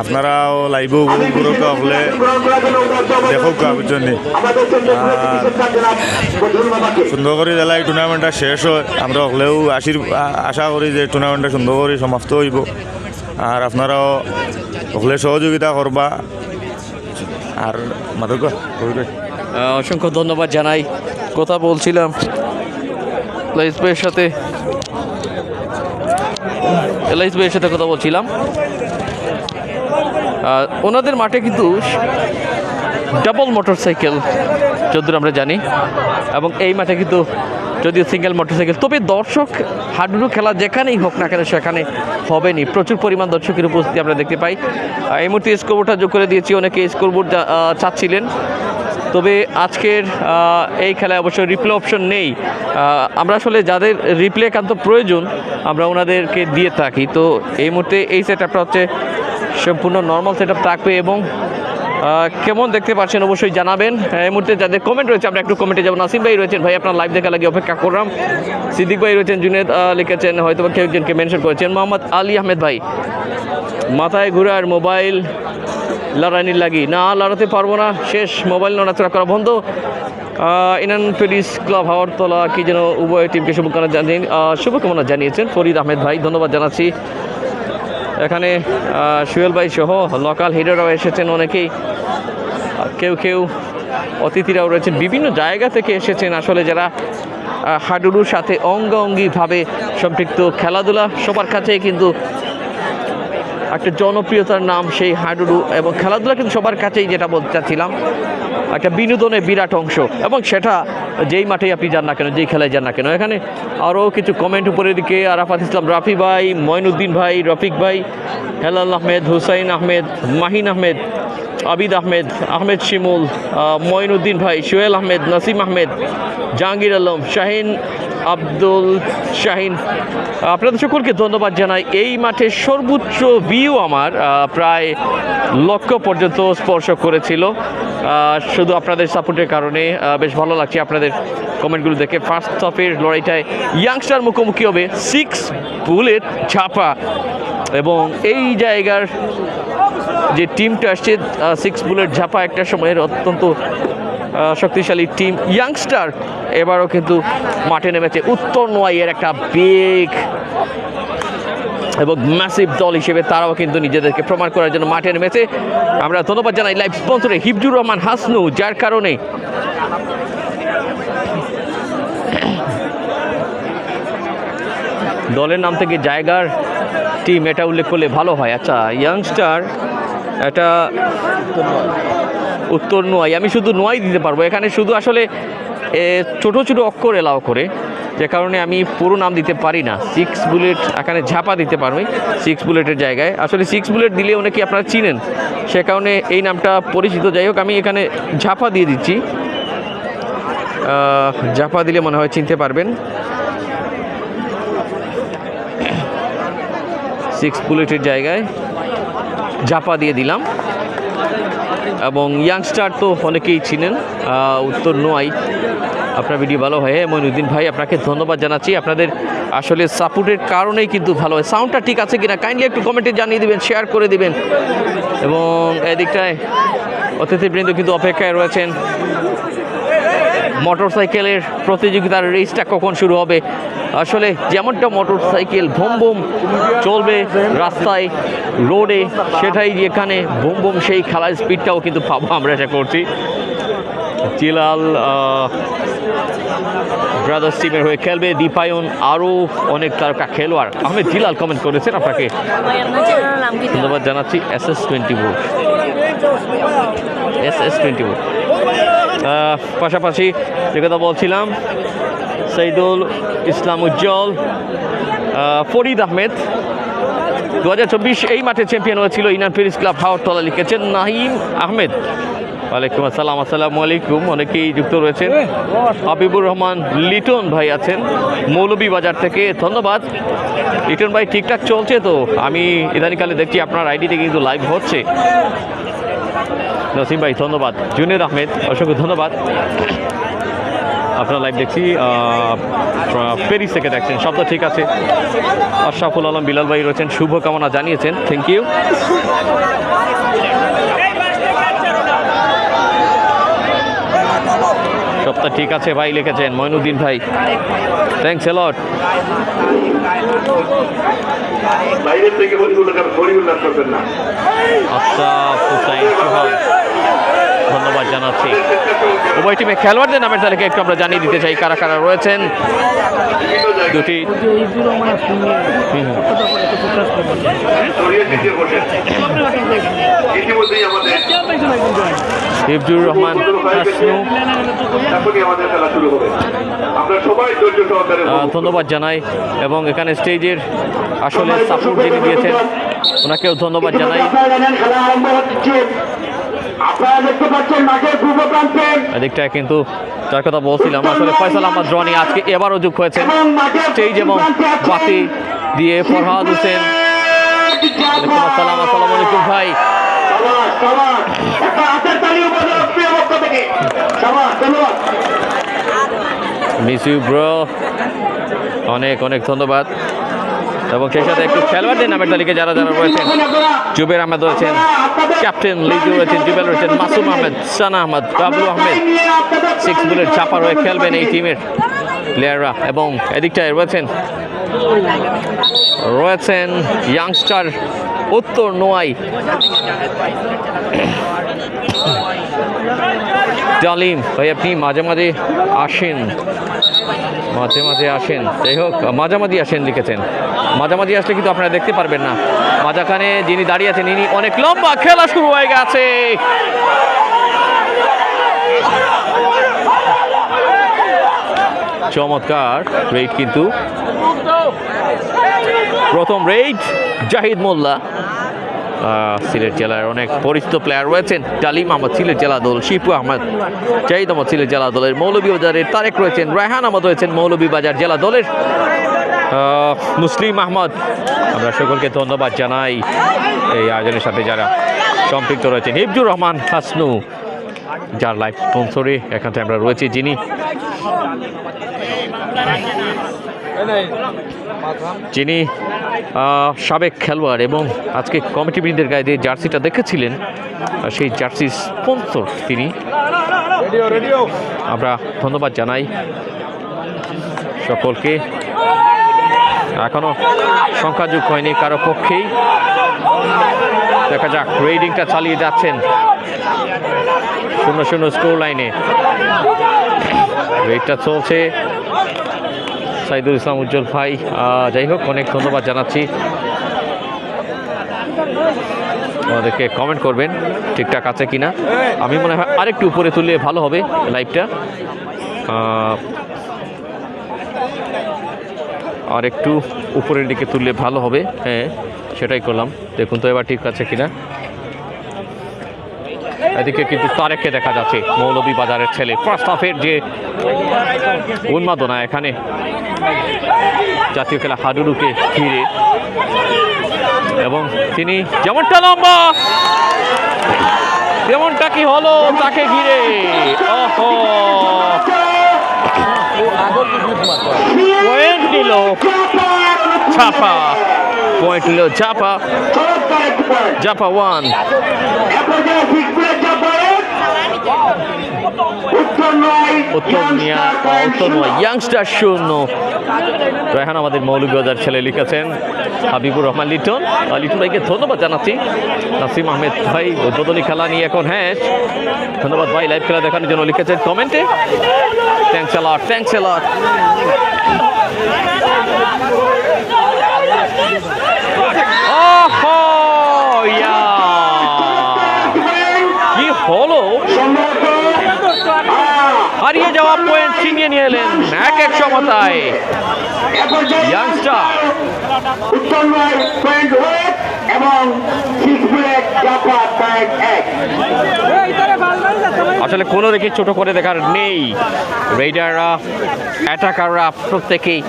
S6: আপনারাও লাইভ উপভোগ হলে দেখো বুঝছেন, আর সুন্দর করে জেলা এই টুর্নামেন্টটা শেষ হয়, আমরা হলেও আশা করি যে টুর্নামেন্টটা সুন্দর করে সমাপ্ত হইব। আর আপনারাও হলে সহযোগিতা করবা। আর মাদক
S5: অসংখ্য ধন্যবাদ জানাই। কথা বলছিলাম এলাইস ভাইয়ের সাথে কথা বলছিলাম। ওনাদের মাঠে কিন্তু ডাবল মোটরসাইকেল যদিও আমরা জানি, এবং এই মাঠে কিন্তু যদিও সিঙ্গেল মোটরসাইকেল, তবে দর্শক হাডুডু খেলা যেখানেই হোক না কেন সেখানে হবেনি। প্রচুর পরিমাণ দর্শকের উপস্থিতি আমরা দেখতে পাই। এই মুহূর্তে স্কোরবোর্ডটা যোগ করে দিয়েছি, অনেকে স্কোরবোর্ড চাচ্ছিলেন, তবে আজকের এই খেলায় অবশ্য রিপ্লে অপশন নেই। আমরা আসলে যাদের রিপ্লে একান্ত প্রয়োজন আমরা ওনাদেরকে দিয়ে থাকি। তো এই মুহূর্তে এই সেট আপটা হচ্ছে সম্পূর্ণ নর্মাল সেট আপ থাকবে, এবং কেমন দেখতে পাচ্ছেন অবশ্যই জানাবেন। এই মুহূর্তে যাদের কমেন্ট রয়েছে আমরা একটু কমেন্টে যাবো। নাসিম ভাই রয়েছেন, ভাই আপনার লাইভ দেখা লাগে অপেক্ষা করলাম। সিদ্দিক ভাই রয়েছেন, জুনেদ লিখেছেন, হয়তো কেউ একজনকে মেনশন করেছেন। মোহাম্মদ আলী আহমেদ ভাই, মাথায় ঘুরার মোবাইল লড়ানির লাগি না, লড়াতে পারবো না, শেষ মোবাইল নড়াচড়া করা বন্ধ। ইনান পেরিস ক্লাব হাওয়ারতলা কি যেন উভয় টিমকে শুভকামনা জানিয়েছেন ফরিদ আহমেদ ভাই, ধন্যবাদ জানাচ্ছি। এখানে সুয়েল ভাই সহ লোকাল হিরোরাও এসেছেন অনেকেই, কেউ অতিথিরাও রয়েছেন, বিভিন্ন জায়গা থেকে এসেছেন। আসলে যারা হাডুডুর সাথে অঙ্গাঙ্গিভাবে সম্পৃক্ত, খেলাধুলা সবার কাছেই কিন্তু একটা জনপ্রিয়তার নাম সেই হাডুডু, এবং খেলাধুলা কিন্তু সবার কাছেই, যেটা বলতে চাচ্ছিলাম, একটা বিনোদনের বিরাট অংশ, এবং সেটা যেই মাঠেই আপনি যান না কেন, যেই খেলায় যান না কেন। এখানে আরও কিছু কমেন্ট উপরের দিকে, আরাফাত ইসলাম, রাফি ভাই, মঈনুদ্দিন ভাই, রফিক ভাই, হেলাল আহমেদ, হুসাইন আহমেদ, মাহিন আহমেদ, আবিদ আহমেদ, আহমেদ শিমুল, মঈনুদ্দিন ভাই, সোহেল আহমেদ, নাসিম আহমেদ, জাহাঙ্গীর আলম, শাহিন আব্দুল শাহিন। আপনাদের সকলকে ধন্যবাদ জানাই। এই মাঠের সর্বোচ্চ ভিউ আমার প্রায় লক্ষ্য পর্যন্ত স্পর্শ করেছিল, শুধু আপনাদের সাপোর্টের কারণে। বেশ ভালো লাগছে আপনাদের কমেন্টগুলো দেখে। ফার্স্ট হাফের লড়াইটায় ইয়াংস্টার মুখোমুখি হবে 6 বুলেট ঝাপা, এবং এই জায়গার যে টিমটা আসছে 6 বুলেট ঝাপা একটা সময়ের অত্যন্ত শক্তিশালী টিম ইয়াংস্টার এবারও কিন্তু মাঠে নেমেছে। উত্তর নোয়াইয়ের একটা বেগ এবং ম্যাসিভ দল হিসেবে তারাও কিন্তু নিজেদেরকে প্রমাণ করার জন্য মাঠে নেমেছে। আমরা ধন্যবাদ জানাই লাইভ স্পন্সরে হিফজুর রহমান হাসনু, যার কারণে দলের নাম থেকে জায়গার টিম এটা উল্লেখ করলে ভালো হয়। আচ্ছা, ইয়াংস্টার এটা উত্তর নোয়াই, আমি শুধু নোয়াই দিতে পারবো এখানে, শুধু আসলে ছোট ছোট অক্ষর এলাও করে, যে কারণে আমি পুরো নাম দিতে পারি না। 6 বুলেট এখানে ঝাপা দিতে পারবে 6 বুলেটের জায়গায়। আসলে 6 বুলেট দিলে অনেকে আপনারা চিনেন, সে কারণে এই নামটা পরিচিত। যাই হোক, আমি এখানে ঝাপা দিয়ে দিচ্ছি, ঝাপা দিলে মনে হয় চিনতে পারবেন। 6 বুলেটের জায়গায় ঝাপা দিয়ে দিলাম। এবং ইয়াংস্টার তো অনেকেই চিনেন, উত্তর নোয়াই। আপনার ভিডিও ভালো হয় মইনুদ্দিন ভাই, আপনাকে ধন্যবাদ জানাচ্ছি। আপনাদের আসলে সাপোর্টের কারণেই কিন্তু ভালো হয়। সাউন্ডটা ঠিক আছে কিনা কাইন্ডলি একটু কমেন্টে জানিয়ে দিবেন, শেয়ার করে দিবেন। এবং এদিকটায় অতিথিবৃন্দ কিন্তু অপেক্ষায় রয়েছেন। মোটরসাইকেলের প্রতিযোগিতার রেসটা কখন শুরু হবে? আসলে যেমনটা মোটরসাইকেল ভুম ভুম চলবে রাস্তায়, রোডে, সেটাই এখানে ভুম ভুম সেই খেলার স্পিডটাও কিন্তু পাবো আমরা, এটা করছি। জিলাল ব্রাদার্স টিমের হয়ে খেলবে, দীপায়ন, আরও অনেক তারকা খেলোয়াড়। আহমেদ জিলাল কমেন্ট করেছেন, আপনাকে ধন্যবাদ জানাচ্ছি। SS24 পাশাপাশি যে কথা বলছিলাম, সাইদুল ইসলাম উজ্জ্বল, ফরিদ আহমেদ 2024 এই মাঠে চ্যাম্পিয়ন হয়েছিল ইনান ফিরিস ক্লাব হাওড়তলা, লিখেছেন নাহিম আহমেদ। ওয়ালাইকুম আসসালাম, আসসালামু আলাইকুম। অনেকেই যুক্ত রয়েছেন। হাবিবুর রহমান লিটন ভাই আছেন মৌলভীবাজার থেকে, ধন্যবাদ লিটন ভাই। ঠিকঠাক চলছে তো? আমি ইদানিকালে দেখছি আপনার আইডিতে কিন্তু লাইভ হচ্ছে। নসিম ভাই ধন্যবাদ। জুনিয়র আহমেদ অসংখ্য ধন্যবাদ, আপনার লাইভ দেখছি। প্যারিস থেকে দেখছেন, শব্দ ঠিক আছে। আশরাফুল আলম বিলাল ভাই রয়েছেন, শুভকামনা জানিয়েছেন, থ্যাংক ইউ। সবটা ঠিক আছে ভাই লিখেছেন মইনুদ্দিন ভাই, থ্যাংকস এ লট।
S2: বাইরের থেকে পরিউল্লাস করবেন না।
S5: আশরাফ হুসাইন সোহাগ, ধন্যবাদ জানাচ্ছি। উভয় টিমে খেলোয়াড়দের নামের তালিকা একটু আমরা জানিয়ে দিতে চাই, কারা কারা রয়েছেন। দুটি
S2: ইতিমধ্যেই আমাদের
S5: হিফজুর রহমান হাসনু, ধন্যবাদ জানাই। এবং এখানে স্টেজের আসলে সাপোর্ট যিনি দিয়েছেন ওনাকেও ধন্যবাদ জানাই। এদিকটায় কিন্তু যার কথা বলছিলাম আসলে ফয়সাল আহমদ রনি আজকে এবারও যোগ হয়েছেন স্টেজ এবং বাতি দিয়ে। ফরহাদ হোসেন, আসসালামু আলাইকুম ভাই। মিস ইউ ব্রো, অনেক অনেক ধন্যবাদ। এবং সেই সাথে একটু খেলোয়াড়দের নামের তালিকা যারা যারা রয়েছেন, জুবের আহমেদ রয়েছেন, ক্যাপ্টেন লিজু রয়েছেন, জুবেল রয়েছেন, মাসুম আহমেদ, সানা আহমদ, বাবলু আহমেদ 6 বুলেট চাপা হয়ে খেলবেন এই টিমের প্লেয়াররা। এবং এদিকটায় রয়েছেন ইয়াংস্টার উত্তর নোয়াই জালিম ভাই, আপনি মাঝে মাঝে আসেন, যাই হোক মাঝামাঝি আসেন লিখেছেন। মাঝামাঝি আসলে কিন্তু আপনারা দেখতে পারবেন না। মাঝাখানে যিনি দাঁড়িয়ে আছেন ইনি অনেক লম্বা, খেলা শুরু হয়ে গেছে। চমৎকার রেড, কিন্তু প্রথম রেড জাহিদ মোল্লা সিলেট জেলার অনেক পরিচিত প্লেয়ার রয়েছেন। ডালিম আহমদ সিলেট জেলা দল, শিপু আহমদ, জাহিদ আহমদ সিলেট জেলা দলের, মৌলভীবাজারের তারেক রয়েছেন, রায়হান আহমদ রয়েছেন মৌলভীবাজার জেলা দলের, মুসলিম আহমদ। আমরা সকলকে ধন্যবাদ জানাই এই আয়োজনের সাথে যারা সম্পৃক্ত রয়েছেন। হিফজুর রহমান হাসনু, যার লাইভ স্পন্সরে এখান থেকে আমরা রয়েছি, যিনি সাবেক খেলোয়াড় এবং আজকে কমিটিবৃন্দের গায়ে যে জার্সিটা দেখেছিলেন সেই জার্সির স্পন্সর তিনি। আমরা ধন্যবাদ জানাই সকলকে। এখনো সংখ্যাযোগ হয়নি কারো পক্ষেই। দেখা যাক, রেডিংটা চালিয়ে যাচ্ছেন 0-0 স্কোর লাইনে। রেডটা চলছে। সাইদুল ইসলাম উজ্জ্বল ভাই, যাই হোক অনেক ধন্যবাদ জানাচ্ছি। আমাদেরকে কমেন্ট করবেন ঠিকঠাক আছে কিনা। আমি মনে হয় আরেকটু উপরে তুললে ভালো হবে লাইভটা, আর একটু উপরের দিকে তুললে ভালো হবে। হ্যাঁ, সেটাই করলাম। দেখুন তো এবার ঠিক আছে কিনা। এদিকে কিন্তু তারেককে দেখা যাচ্ছে, মৌলভীবাজারের ছেলে। ফার্স্ট হাফের যে উন্মাদনা এখানে জাতীয় খেলা হাডুডুকে ঘিরে, এবং তিনি যেমনটা লম্বা তেমনটা কি হলো তাকে ঘিরে। পয়েন্ট নিল ছাপা, পয়েন্ট নিল ঝাপা, ঝাপা 1। উত্তর নয় ইয়াংস্টার 0। রায়হান আমাদের মৌলভীবাজার ছেলে লিখেছেন। হাবিবুর রহমান লিটন, লিটন ভাইকে ধন্যবাদ জানাচ্ছি। নাসিম আহমেদ ভাই উদ্বোধনী খেলা নিয়ে এখন, হ্যাঁ ধন্যবাদ ভাই লাইভ খেলা দেখানোর জন্য লিখেছেন কমেন্টে। Thanks a lot, thanks a lot. কি হলো, হারিয়ে যাওয়া পয়েন্ট ছিনিয়ে নিয়ে এলেন 1-1 সমতায় ইয়াংস্টার। আসলে কোনো দিকে ছোট করে দেখার নেই। রেইডাররা, অ্যাটাকাররা প্রত্যেকেই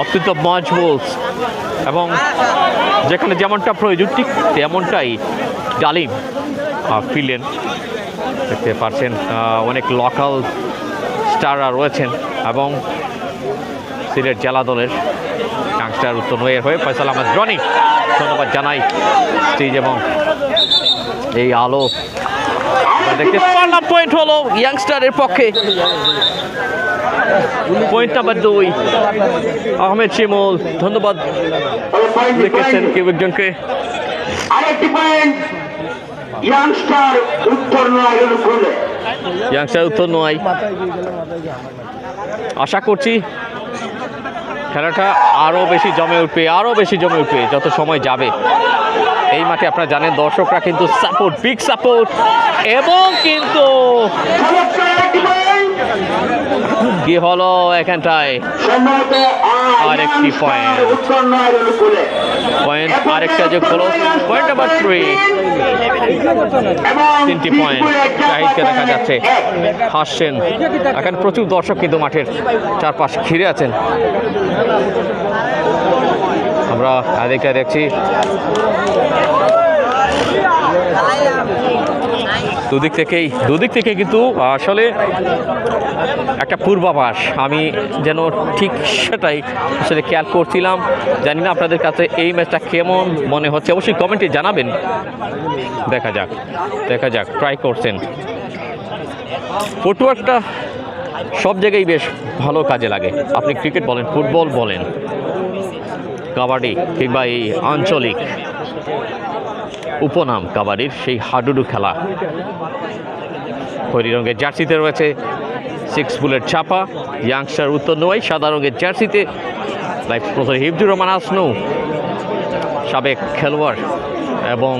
S5: অত্যন্ত মজবুত, এবং যেখানে যেমনটা প্রয়োজন ঠিক তেমনটাই ডালিম ফিরলেন। দেখতে পাচ্ছেন অনেক লোকাল স্টাররা রয়েছেন, এবং সিলেট জেলা দলের ইয়াংস্টার উত্তর নয়ের হয়ে ফয়সাল আহমেদ রনি ধন্যবাদ জানাই। স্টেজ এবং এই আলো দেখতে পারলাম। পয়েন্ট হলো ইয়াংস্টারের পক্ষে। পয়েন্ট নাম্বার 2 আহমেদ শিমুল, ধন্যবাদ লিখেছেন কেউ একজনকে।
S2: আরেকটি পয়েন্ট ইয়াংস্টার উত্তর
S5: নয়। আশা করছি খেলাটা আরো বেশি জমে উঠবে যত সময় যাবে। এই মাঠে আপনারা জানেন দর্শকরা কিন্তু সাপোর্ট, বিগ সাপোর্ট, এবং কিন্তু কি হলো এখানটায় আরেকটি পয়েন্ট, আরেকটা যোগ হলো পয়েন্ট নাম্বার 3। 3টি পয়েন্ট জাহিদকে দেখা যাচ্ছে হাসছেন। এখানে প্রচুর দর্শক কিন্তু মাঠের চারপাশ ঘিরে আছেন। আমরা এদিকে দেখছি দুদিক থেকে কিন্তু আসলে একটা পূর্বাভাস, আমি যেন ঠিক সেটাই আসলে খেয়াল করছিলাম। জানি না আপনাদের কাছে এই ম্যাচটা কেমন মনে হচ্ছে, অবশ্যই কমেন্টে জানাবেন। দেখা যাক ট্রাই করছেন। ফুটওয়ার্কটা সব জায়গায় বেশ ভালো কাজে লাগে। আপনি ক্রিকেট বলেন, ফুটবল বলেন, কাবাডি কিংবা এই আঞ্চলিক উপনাম কাবাডির সেই হাডুডু খেলা। খয়েরি রঙের জার্সিতে রয়েছে 6 বুলেট ছাপা, ইয়াংস্টার উত্তর নয়। সাদা রঙের জার্সিতে লাইভ স্পন্সর হিফজুর রহমান হাসনু, সাবেক খেলোয়াড় এবং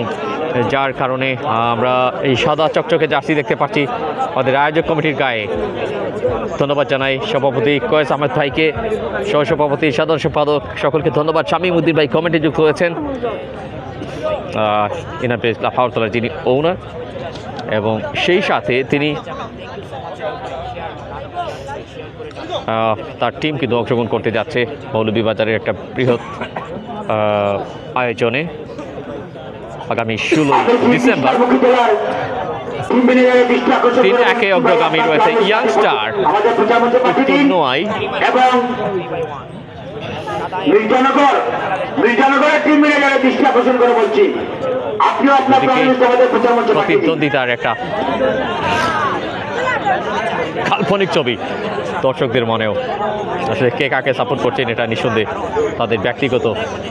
S5: যার কারণে আমরা এই সাদা চকচকে জার্সি দেখতে পাচ্ছি আমাদের আয়োজক কমিটির গায়ে। ধন্যবাদ জানাই সভাপতি কয়েস আহমেদ ভাইকে, সহসভাপতি, সাধারণ সম্পাদক সকলকে ধন্যবাদ। শামীম উদ্দিন ভাই কমিটি যুক্ত হয়েছেন, ইনার প্রেস ক্লাব হাওড়তলার যিনি ওনার, এবং সেই সাথে তিনি তার টিম কিন্তু অংশগ্রহণ করতে যাচ্ছে মৌলভীবাজারের একটা বৃহৎ আয়োজনে আগামী 16 ডিসেম্বর। 3-1 অগ্রগামী রয়েছে ইয়াংস্টার উত্তর নোয়াই। প্রতিদ্বন্দ্বিতার একটা কাল্পনিক ছবি দর্শকদের মনেও। আসলে কে কাকে সাপোর্ট করছেন এটা নিঃসন্দেহে তাদের ব্যক্তিগত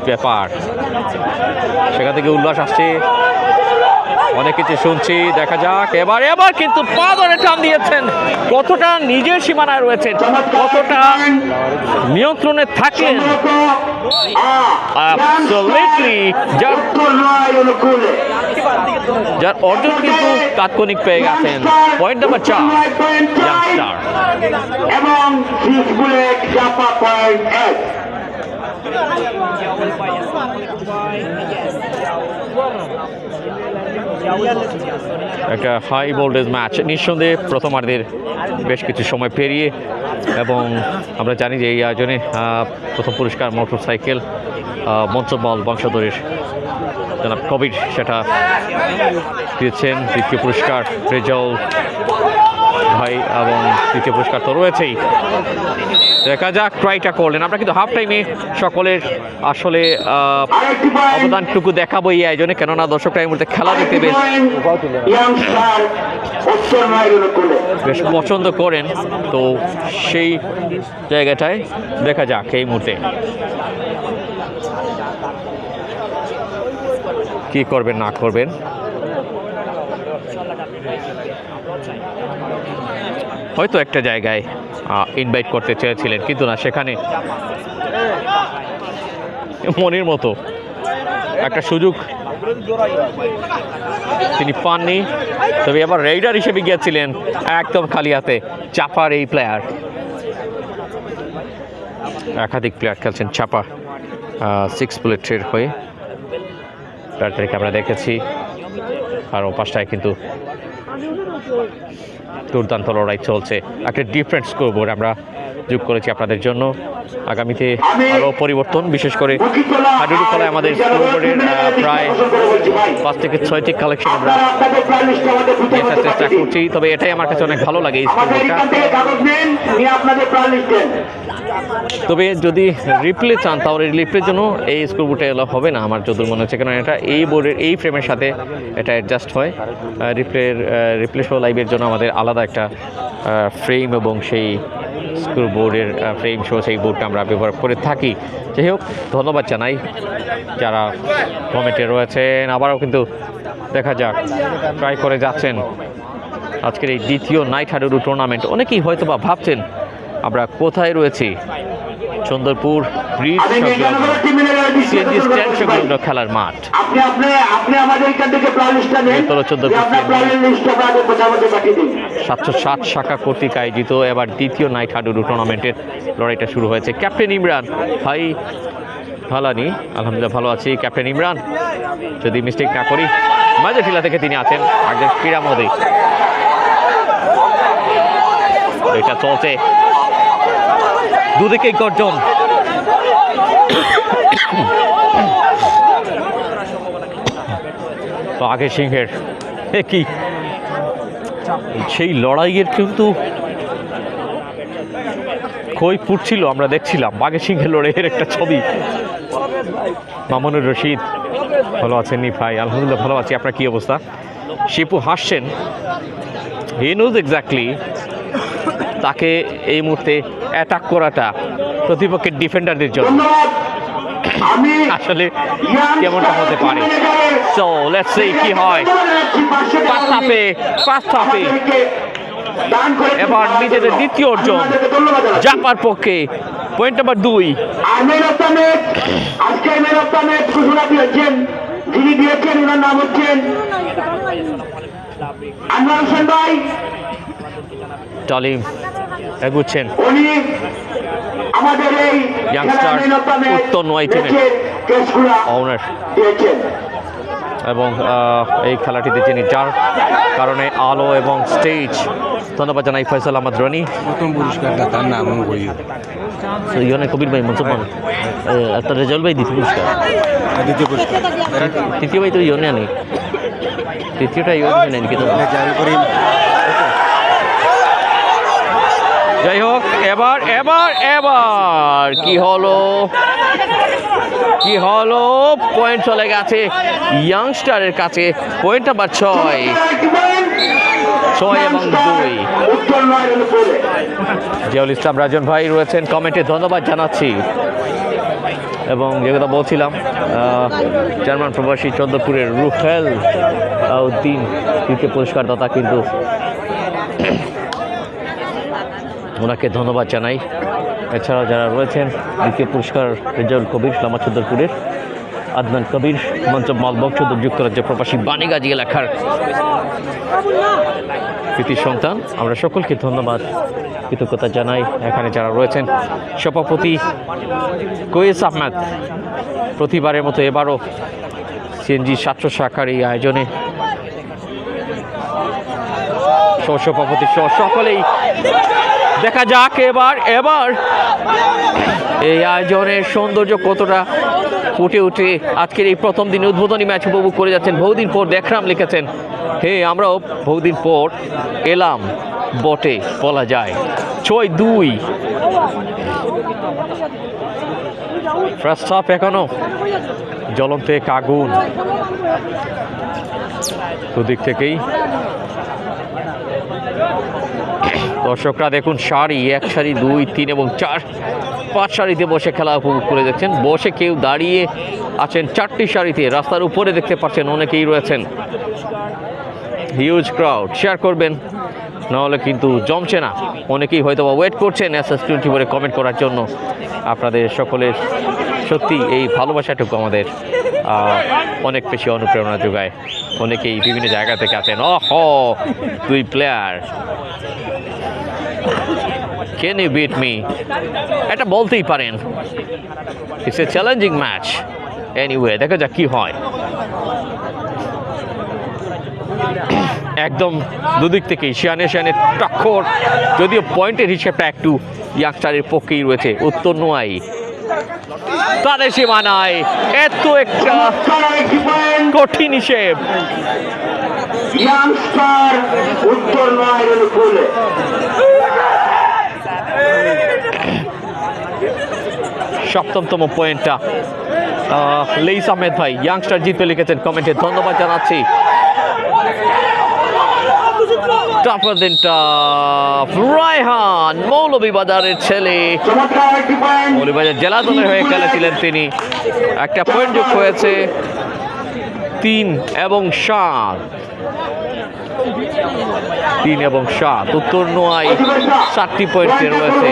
S5: ব্যাপার, সেখান থেকে উল্লাস আসছে, অনেক কিছু শুনছি। দেখা যাক এবার কিন্তু পা ধরে টান দিয়েছেন। কতটা নিজের সীমানায় রয়েছেন, কতটা নিয়ন্ত্রণে থাকেন, যার অর্জন কিন্তু তাৎক্ষণিক পেয়ে গেছেন। পয়েন্ট নাম্বার 4 ইয়াংস্টার
S2: এবং
S5: একটা হাই ভোল্টেজ ম্যাচ নিঃসন্দেহে প্রথমার্ধের বেশ কিছু সময় পেরিয়ে, এবং আমরা জানি যে এই আয়োজনে প্রথম পুরস্কার মোটরসাইকেল মঞ্চমল বংশধরের জনাব কবির সেটা দিয়েছেন। দ্বিতীয় পুরস্কার রেজাউল ভাই, এবং তৃতীয় পুরস্কার তো রয়েছেই। দেখা যাক ট্রাইটা করলেন। আমরা কিন্তু হাফ টাইমে সকলের আসলে অবদানটুকু দেখাবো এই আয়োজনে, কেননা দর্শকরা এই মুহূর্তে খেলা দেখতে বেশ পছন্দ করেন, তো সেই জায়গাটায় দেখা যাক এই মুহূর্তে কি করবেন না করবেন। হয়তো একটা জায়গায় ইনভাইট করতে চেয়েছিলেন, কিন্তু না, সেখানে মনের মতো একটা সুযোগ তিনি পাননি। তবে আবার রেইডার হিসেবে গিয়েছিলেন একদম খালি হাতে। চাপার এই প্লেয়ার, একাধিক প্লেয়ার খেলছেন চাপা 6 বুলেটের হয়ে, তাদেরকে আমরা দেখেছি। আর ও পাশটায় কিন্তু দুর্দান্ত লড়াই চলছে। একটা ডিফারেন্ট স্কোরবোর্ড আমরা যোগ করেছি আপনাদের জন্য। আগামীতে আরও পরিবর্তন, বিশেষ করে হাডুডু খেলায় আমাদের স্কোরবোর্ডের প্রায় 5 থেকে 6টি কালেকশন আমরা দেখার চেষ্টা করছি। তবে এটাই আমার কাছে অনেক ভালো লাগে এই স্কোরবোর্ডটা। তবে যদি রিপ্লে চান তাহলে রিপ্লের জন্য এই স্কোরবোর্ডটা এলো হবে না আমার যতদূর মনে হচ্ছে, কারণ এটা এই বোর্ডের এই ফ্রেমের সাথে এটা অ্যাডজাস্ট হয়। রিপ্লে শো লাইভের জন্য আমাদের আলাদা একটা ফ্রেম এবং সেই স্কোরবোর্ডের ফ্রেম শো সেই বোর্ডটা আমরা ব্যবহার করে থাকি। যাই হোক, ধন্যবাদ জানাই যারা কমেন্টে রয়েছেন। আবারও কিন্তু দেখা যাক, ট্রাই করে যাচ্ছেন আজকের এই দ্বিতীয় নাইট হাডুডু টুর্নামেন্ট। অনেকেই হয়তো বা ভাবছেন আমরা কোথায় রয়েছি, চন্দ্রপুর ব্রিজ সংলগ্ন খেলার মাঠ। 760 শাখা কর্তৃক আয়োজিত এবার দ্বিতীয় নাইট হাডুডু টুর্নামেন্টের লড়াইটা শুরু হয়েছে। ক্যাপ্টেন ইমরান ভাই ভালানি, আলহামদুলিল্লাহ ভালো আছি। ক্যাপ্টেন ইমরান, যদি মিস্টেক না করি মাঝেফিলা থেকে তিনি আছেন। একজন ক্রীড়ামোদী, এটা চলছে দুদিকেই গর্জন। তো আগে সিংহের কি সেই লড়াইয়ের কিন্তু খই ফুটছিল, আমরা দেখছিলাম বাঘের সিংহের লড়াইয়ের একটা ছবি। মামুনুর রশিদ ভালো আছেন নি ভাই? আলহামদুলিল্লাহ ভালো আছি। আপনার কি অবস্থা? শিপু হাসছেন, হি নোজ এক্স্যাক্টলি তাকে এই মুহূর্তে অ্যাটাক করাটা প্রতিপক্ষের ডিফেন্ডারদের জন্য আসলে কেমনটা হতে পারে। সো লেটস সি কি হয়। ফার্স্ট হাফে এবার নিজেদের দ্বিতীয় অর্জন জাপার পক্ষে, পয়েন্ট নাম্বার 2।
S2: যিনি দিয়েছেন ওনার নাম হচ্ছেন আনোয়ার হোসেন ভাই।
S5: তালিম এগুচ্ছেন
S2: উনি আমাদের এই
S5: Youngsters উত্তর নয় টিমের
S2: কেসগুলা
S5: অনার
S2: দিয়েছেন।
S5: এবং এই খেলাটিতে যিনি যার কারণে আলো এবং স্টেজ, ধন্যবাদ জানাই ফয়সাল আহমদ রনি।
S3: প্রথম পুরস্কারটা তার নাম করি
S5: ইয়নে কবির ভাই মুসলমান একটা রেজাল্ট ভাই দিতে পুরস্কার,
S3: দ্বিতীয় পুরস্কার
S5: তৃতীয় ভাই তো ইয়নে আনি, তৃতীয়টা ইয়নে নেন কিন্তু
S3: জাল করি।
S5: যাই হোক, এবার এবার এবার কি হলো, কি হলো, পয়েন্ট চলে গেছে ইয়াংস্টারের কাছে। পয়েন্ট নাম্বার 6 এবং 2।
S2: উত্তর নয় বলে
S5: জিয়াউল ইসলাম রাজন ভাই রয়েছেন কমেন্টে, ধন্যবাদ জানাচ্ছি। এবং যে কথা বলছিলাম, জার্মান প্রবাসী চন্দ্রপুরের রুহেল উদ্দিন তৃতীয় পুরস্কার দাতা, কিন্তু ওনাকে ধন্যবাদ জানাই। এছাড়াও যারা রয়েছেন, দ্বিতীয় পুরস্কার রেজাউল কবির লামা চন্দ্রপুরের, আদনান কবির মঞ্চব মালবংশোদ্যোগ যুক্তরাজ্যের প্রবাসী বাণীগাজী এলাকার কৃতি সন্তান। আমরা সকলকে ধন্যবাদ কৃতজ্ঞতা জানাই। এখানে যারা রয়েছেন, সভাপতি কোয়েস আহমেদ প্রতিবারের মতো এবারও সিএনজি 700 শাখার এই আয়োজনে সহসভাপতি সহ সকলেই। দেখা যাক এবার এবার এই আয়োজনের সৌন্দর্য কতটা ফুটে উঠে আজকের এই প্রথম দিনে উদ্বোধনী ম্যাচ উপভোগ করে যাচ্ছেন। বহুদিন পর দেখরাম লিখেছেন, হে আমরাও বহুদিন পর এলাম বটে বলা যায়। 6-2 ফার্স্ট হাফ এখনো জ্বলন্ত এক আগুন দুদিক থেকেই। দর্শকরা দেখুন, সারি 1 সারি 2 3 এবং 4 5 সারিতে বসে খেলা উপভোগ করে দেখছেন। বসে কেউ দাঁড়িয়ে আছেন 4টি সারিতে, রাস্তার উপরে দেখতে পাচ্ছেন অনেকেই রয়েছেন। হিউজ ক্রাউড, শেয়ার করবেন নাহলে কিন্তু জমছে না। অনেকেই হয়তো ওয়েট করছেন SS24 কমেন্ট করার জন্য। আপনাদের সকলের সত্যি এই ভালোবাসাটুকু আমাদের অনেক বেশি অনুপ্রেরণা যোগায়। অনেকেই বিভিন্ন জায়গা থেকে আছেন। দুই player, can you beat me, এটা বলতেই পারেন। It's a challenging match. Anyway, দেখা যাক কি হয়। একদম দুদিক থেকেই শিয়ানে শিয়ানে টক্কর, যদিও পয়েন্টের হিসেবটা একটু ইয়াংস্টারের পক্ষেই রয়েছে। উত্তর নোয়াই তাদের সীমানায় এত একটা কঠিন হিসেব।
S2: ইয়াংস্টার উত্তর নয় বলে
S5: সপ্তমতম পয়েন্টটা লেইস আহমেদ ভাই ইয়াংস্টার জিতবে লিখেছেন কমেন্টে, ধন্যবাদ জানাচ্ছি। রায়হান মৌলভীবাজারের ছেলে, মৌলভীবাজার জেলা দলের হয়ে খেলেছিলেন তিনি। একটা পয়েন্ট যোগ হয়েছে 3 এবং 7। 3 এবং 7। উত্তর নোয়াই 7টি পয়েন্টে রয়েছে।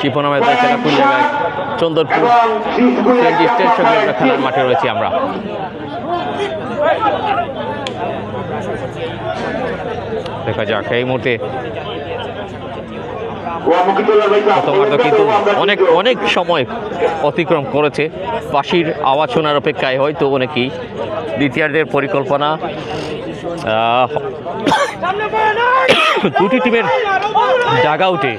S5: শিপন আহমেদ খেলা কোন জায়গায়? চন্দ্রপুর খেলার মাঠে রয়েছি আমরা। দেখা যাক এই মুহূর্তে প্রথমার্ধ কিন্তু অনেক অনেক সময় অতিক্রম করেছে। বাঁশির আওয়াজ শোনার অপেক্ষায় হয়তো অনেকেই। দ্বিতীয়ার্ধের পরিকল্পনা দুটি টিমের জায়গা উঠে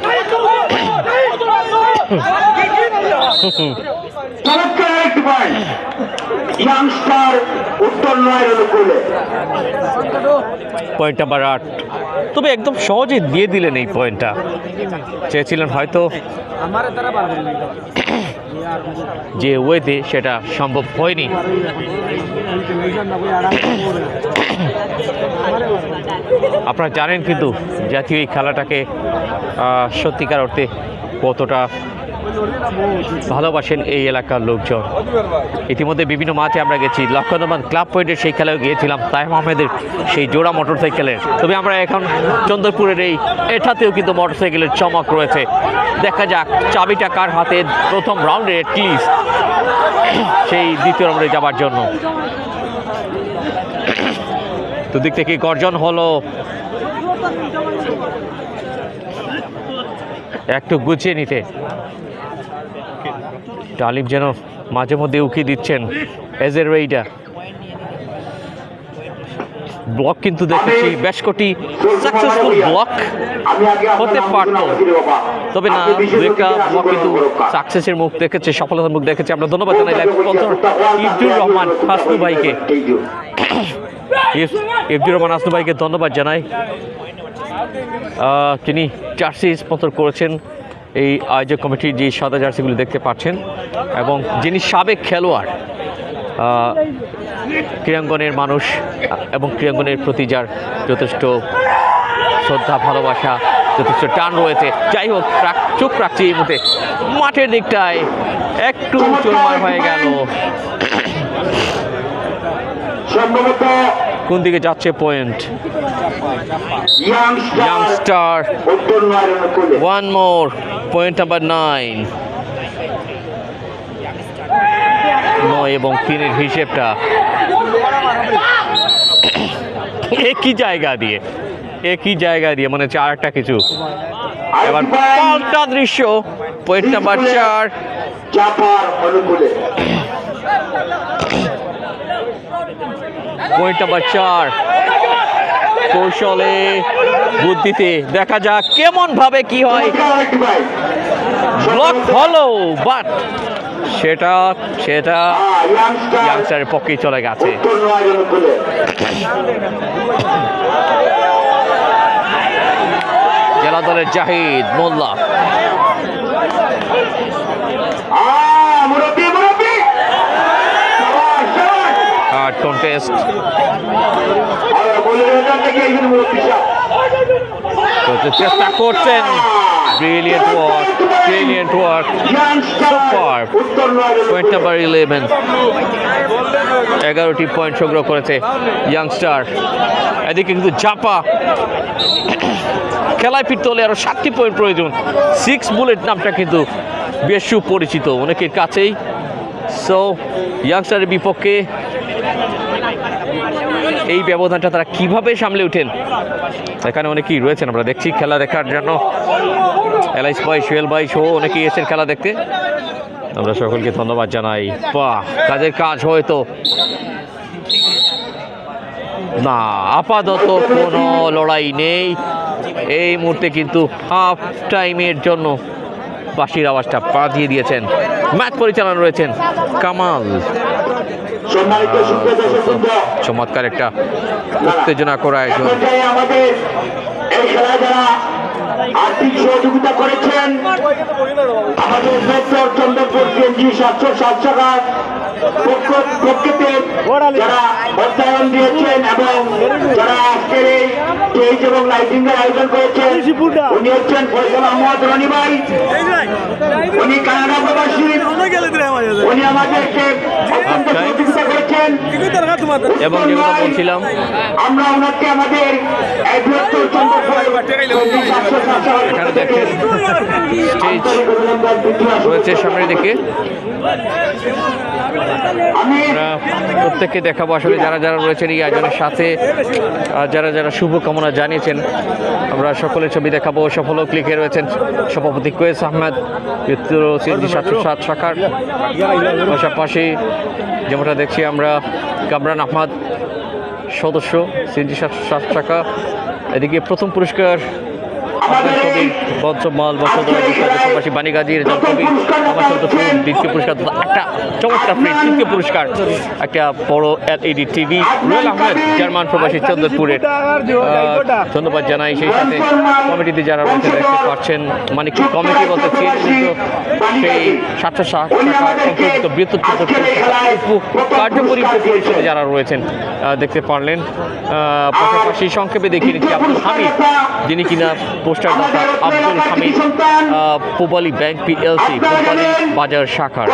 S5: পয়েন্ট নাম্বার 8। তবে একদম সহজে দিয়ে দিলেন এই পয়েন্টটা। চেয়েছিলেন হয়তো যে ওয়েতে, সেটা সম্ভব হয়নি। আপনারা জানেন কিন্তু জাতীয় এই খেলাটাকে সত্যিকার অর্থে কতটা ভালোবাসেন এই এলাকার লোকজন। ইতিমধ্যে বিভিন্ন মাঠে আমরা গেছি, লক্ষণমান ক্লাব পয়েন্টের সেই খেলায় গিয়েছিলাম তাইম আহমেদের সেই জোড়া মোটরসাইকেলের। তবে আমরা এখন চন্দ্রপুরের এটাতেও কিন্তু মোটরসাইকেলের চমক রয়েছে। দেখা যাক চাবিটা কার হাতে প্রথম রাউন্ডে অ্যাটলিস্ট সেই দ্বিতীয় রাউন্ডে যাবার জন্য। দুদিক থেকে গর্জন হলো, একটু গুছিয়ে নিতে। ডালিম যেন মাঝে মধ্যে উকি দিচ্ছেন এজের রেইডা। ব্লক কিন্তু দেখেছি বেশ কটি সাকসেসফুল ব্লক হতে পারত, তবে না দু একটা ব্লক কিন্তু সাকসেসের মুখ দেখেছে, সফলতার মুখ দেখেছে। আমরা ধন্যবাদ জানাই লাইভ স্পন্সর ইফজুর রহমান হাসনু ভাইকে, ইফজুর রহমান হাসনু ভাইকে ধন্যবাদ জানাই। তিনি জার্সি স্পন্সর করেছেন এই আয়োজক কমিটির যে সাদা জার্সিগুলো দেখতে পাচ্ছেন, এবং যিনি সাবেক খেলোয়াড়, ক্রীড়াঙ্গনের মানুষ এবং ক্রীড়াঙ্গনের প্রতি যার যথেষ্ট শ্রদ্ধা ভালোবাসা, যথেষ্ট টান রয়েছে। যাই হোক, চোখ রাখছি এই মুহূর্তে মাঠের দিকটায়, একটু চুরমার হয়ে গেল। কোন দিকে যাচ্ছে point? Youngster, one more, point number 9 এবং 3-এর হিসেবটা একই জায়গা দিয়ে মানে হচ্ছে আর একটা কিছু। এবার পাল্টা দৃশ্য, পয়েন্ট নাম্বার 4 পয়েন্ট নাম্বার 4 কৌশলে বুদ্ধিতে। দেখা যাক কেমন ভাবে কি হয়। ব্লক হলো, বাট সেটা ইয়াংস্টারের পক্ষেই চলে গেছে। জেলা দলের জাহিদ মোল্লা কন্টেস্ট চেষ্টা করছেন। Brilliant work super. Point number 11, 11টি পয়েন্ট সংগ্রহ করেছে ইয়াংস্টার। এদিকে কিন্তু জাপা খেলায় ফিরতে হলে আরো 7টি পয়েন্ট প্রয়োজন। 6 বুলেট নামটা কিন্তু বেশ সুপরিচিত অনেকের কাছেই। সো ইয়াংস্টারের বিপক্ষে এই ব্যবধানটা তারা কিভাবে সামলে ওঠেন, এখানে অনেকেই রয়েছেন। আমরা দেখছি খেলা দেখার জন্য, এলাইস ভাই, সোহেল ভাই সহ অনেকেই এসেছেন খেলা দেখতে। আমরা সকলকে ধন্যবাদ জানাই। বাহ, কাজের কাজ হয়তো না, আপাতত কোনো লড়াই নেই এই মুহূর্তে, কিন্তু হাফ টাইমের জন্য বাঁশির আওয়াজটা পা দিয়ে দিয়েছেন। ম্যাচ পরিচালনা রয়েছেন কামাল। চমৎকার একটা উত্তেজনা করা আয়োজন।
S2: আর্থিক সহযোগিতা করেছেন আমাদের মেট্রো চন্দ্রপুর সিএনজি 707 টাকার পক্ষে যারা অর্থায়ন দিয়েছেন এবং যারা আজকের এই স্টেজ এবং লাইটিং এর আয়োজন করেছেন। উনি হচ্ছেন ফয়সাল আহমদ রনি ভাই, উনি কানাডা প্রবাসী, উনি আমাদেরকে অত্যন্ত সহযোগিতা করেছেন।
S5: এবং যেটা বলছিলাম,
S2: আমরা ওনাকে আমাদের মেট্রো চন্দ্রপুর
S5: এখানে দেখেন স্টেজ রয়েছে সামনের দিকে। আমরা প্রত্যেককে দেখাবো আসলে যারা যারা রয়েছেন এই আয়োজনের সাথে, যারা যারা শুভকামনা জানিয়েছেন। আমরা সকলের ছবি দেখাবো। সফল ক্লিকে রয়েছেন সভাপতি কোয়েস আহমেদ, সিএনজি 707 শাখার। পাশাপাশি যেমনটা দেখছি আমরা কামরান আহমদ, সদস্য সিএনজি 707 শাখা। এদিকে প্রথম পুরস্কার পঞ্চমাল বসবাসী বাণীগাজীর কবি আমার সন্তোষপুর, দ্বিতীয় পুরস্কার একটা চমৎকার ফ্রি, তৃতীয় পুরস্কার একটা বড় LED টিভি রুয়েল আহমেদ জার্মান প্রবাসী চন্দ্রপুরের। ধন্যবাদ জানাই। সেই সাথে কমিটিতে যারা রয়েছে দেখতে পাচ্ছেন, মানে কি কমিটি বলতে সেই 707 শাখার অন্তর্ভুক্ত বৃহত্তর কার্যকরী পরিষদে যারা রয়েছেন দেখতে পারলেন। পাশাপাশি সংক্ষেপে দেখিয়ে নিচ্ছি আব্দুল হামিদ, যিনি কিনা পোস্টারদাতা আব্দুল হামিদ, পূবালী ব্যাংক PLC, পূবালী বাজার শাখার।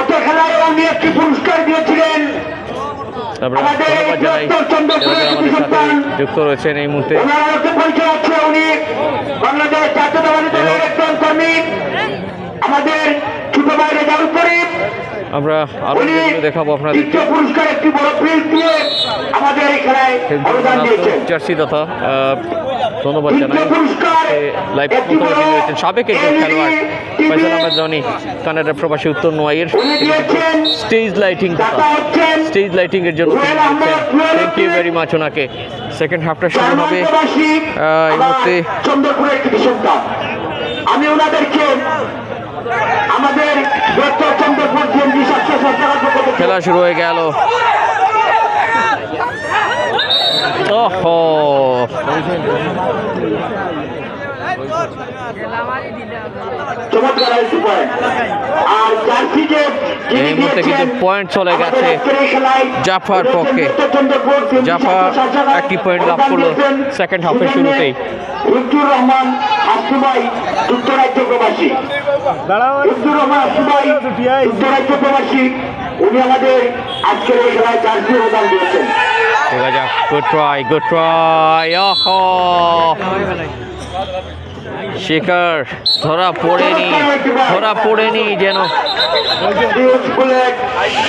S5: আমরা ধন্যবাদ জানাই যারা আমাদের সাথে যুক্ত রয়েছেন এই মুহূর্তে।
S2: আমাদের ছোট ভাই রেজাউল করিম,
S5: আমরা আরো ভিডিও দেখাবো আপনাদেরকে।
S2: পুরস্কার একটি বড় প্রিজ দিয়ে আমাদের এই খেলায় অবদান দিয়েছেন।
S5: জার্সি দাতা ধন্যবাদ জানাই। লাইভ মতামত দিয়েছেন সাবেক একজন খেলোয়াড় ফয়সাল আহমেদ রনি, কানাডার প্রবাসী উত্তর নোয়াইয়ের স্টেজ লাইটিং দাতা। স্টেজ লাইটিং এর জন্য থ্যাংক ইউ ভেরি মাচ ওনাকে। সেকেন্ড হাফটা শুরু হবে এই মুহূর্তে।
S2: চন্দ্রপুরের একটি সন্তান, আমি ওনাদেরকে আমাদের চন্দ্রপুর
S5: খেলা শুরু হয়ে গেল। ওহো, এই মুহূর্তে কিন্তু পয়েন্ট চলে গেছে জাফার পক্ষে। জাফা একটি পয়েন্ট লাভ করলো সেকেন্ড হাফের শুরুতেই।
S2: রুদ্দুর রহমান হাসুবাই যুক্তরাজ্য প্রবাসী, রুদ্দুর রহমান হাসুবাই যুক্তরাজ্য প্রবাসী, উনি আমাদের আজকের এই খেলায় জার্সি প্রদান দিয়েছেন।
S5: দেখা যাক, গুড ট্রাই, গুড ট্রাই। শিকার ধরা পড়েনি যেন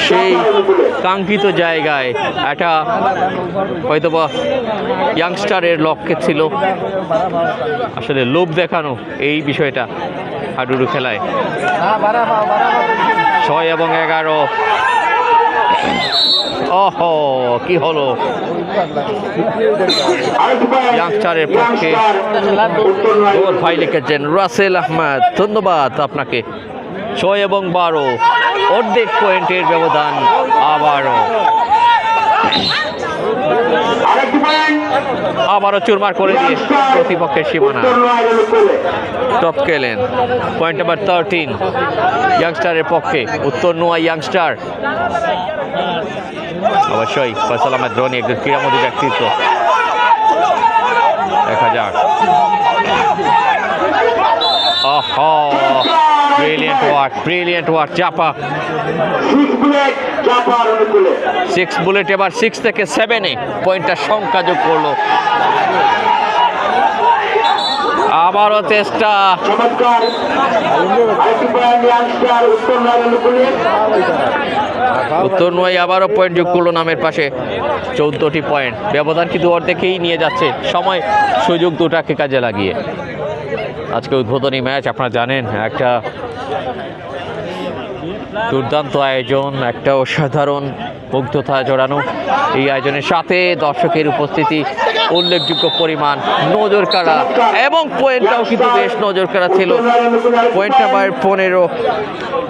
S5: সেই কাঙ্ক্ষিত জায়গায়। একটা হয়তোবা ইয়াংস্টারের লক্ষ্যে ছিল আসলে লোভ দেখানো এই বিষয়টা হাডুডু খেলায়। 6 এবং 11। ওহো, কি হলো? ইয়াংস্টারের পক্ষে গোল ভাই লিখেছেন রাসেল আহমেদ, ধন্যবাদ আপনাকে। 6 এবং 12, অর্ধেক পয়েন্টের ব্যবধান আবারও চুরমার করে দিয়ে প্রতিপক্ষের সীমানা টপকেলেন। পয়েন্ট নাম্বার 13 ইয়াংস্টারের পক্ষে, উত্তর নোয়া ইয়াংস্টার। অবশ্যই ফয়সাল আহমেদ রনি একজন ক্রীড়ামোদী ব্যক্তিত্ব। দেখা যাক। Brilliant work JaPa. 6 বুলেট এবার 6 থেকে 7-এ পয়েন্টটা সংখ্যা যোগ করলো। আবারও চেষ্টা। উত্তর নোয়াই আবারও পয়েন্ট যোগ করলো নামের পাশে। 14টি পয়েন্ট, ব্যবধান কিন্তু অর্ধেকেই নিয়ে যাচ্ছে সময় সুযোগ দুটাকে কাজে লাগিয়ে। আজকে উদ্বোধনী ম্যাচ, আপনারা জানেন, একটা দুর্দান্ত আয়োজন, একটা অসাধারণ মুগ্ধতা জড়ানো এই আয়োজনের সাথে দর্শকের উপস্থিতি উল্লেখযোগ্য পরিমাণ, নজর কাড়া, এবং পয়েন্টটাও কিন্তু বেশ নজর কাড়া ছিল। Point number 15,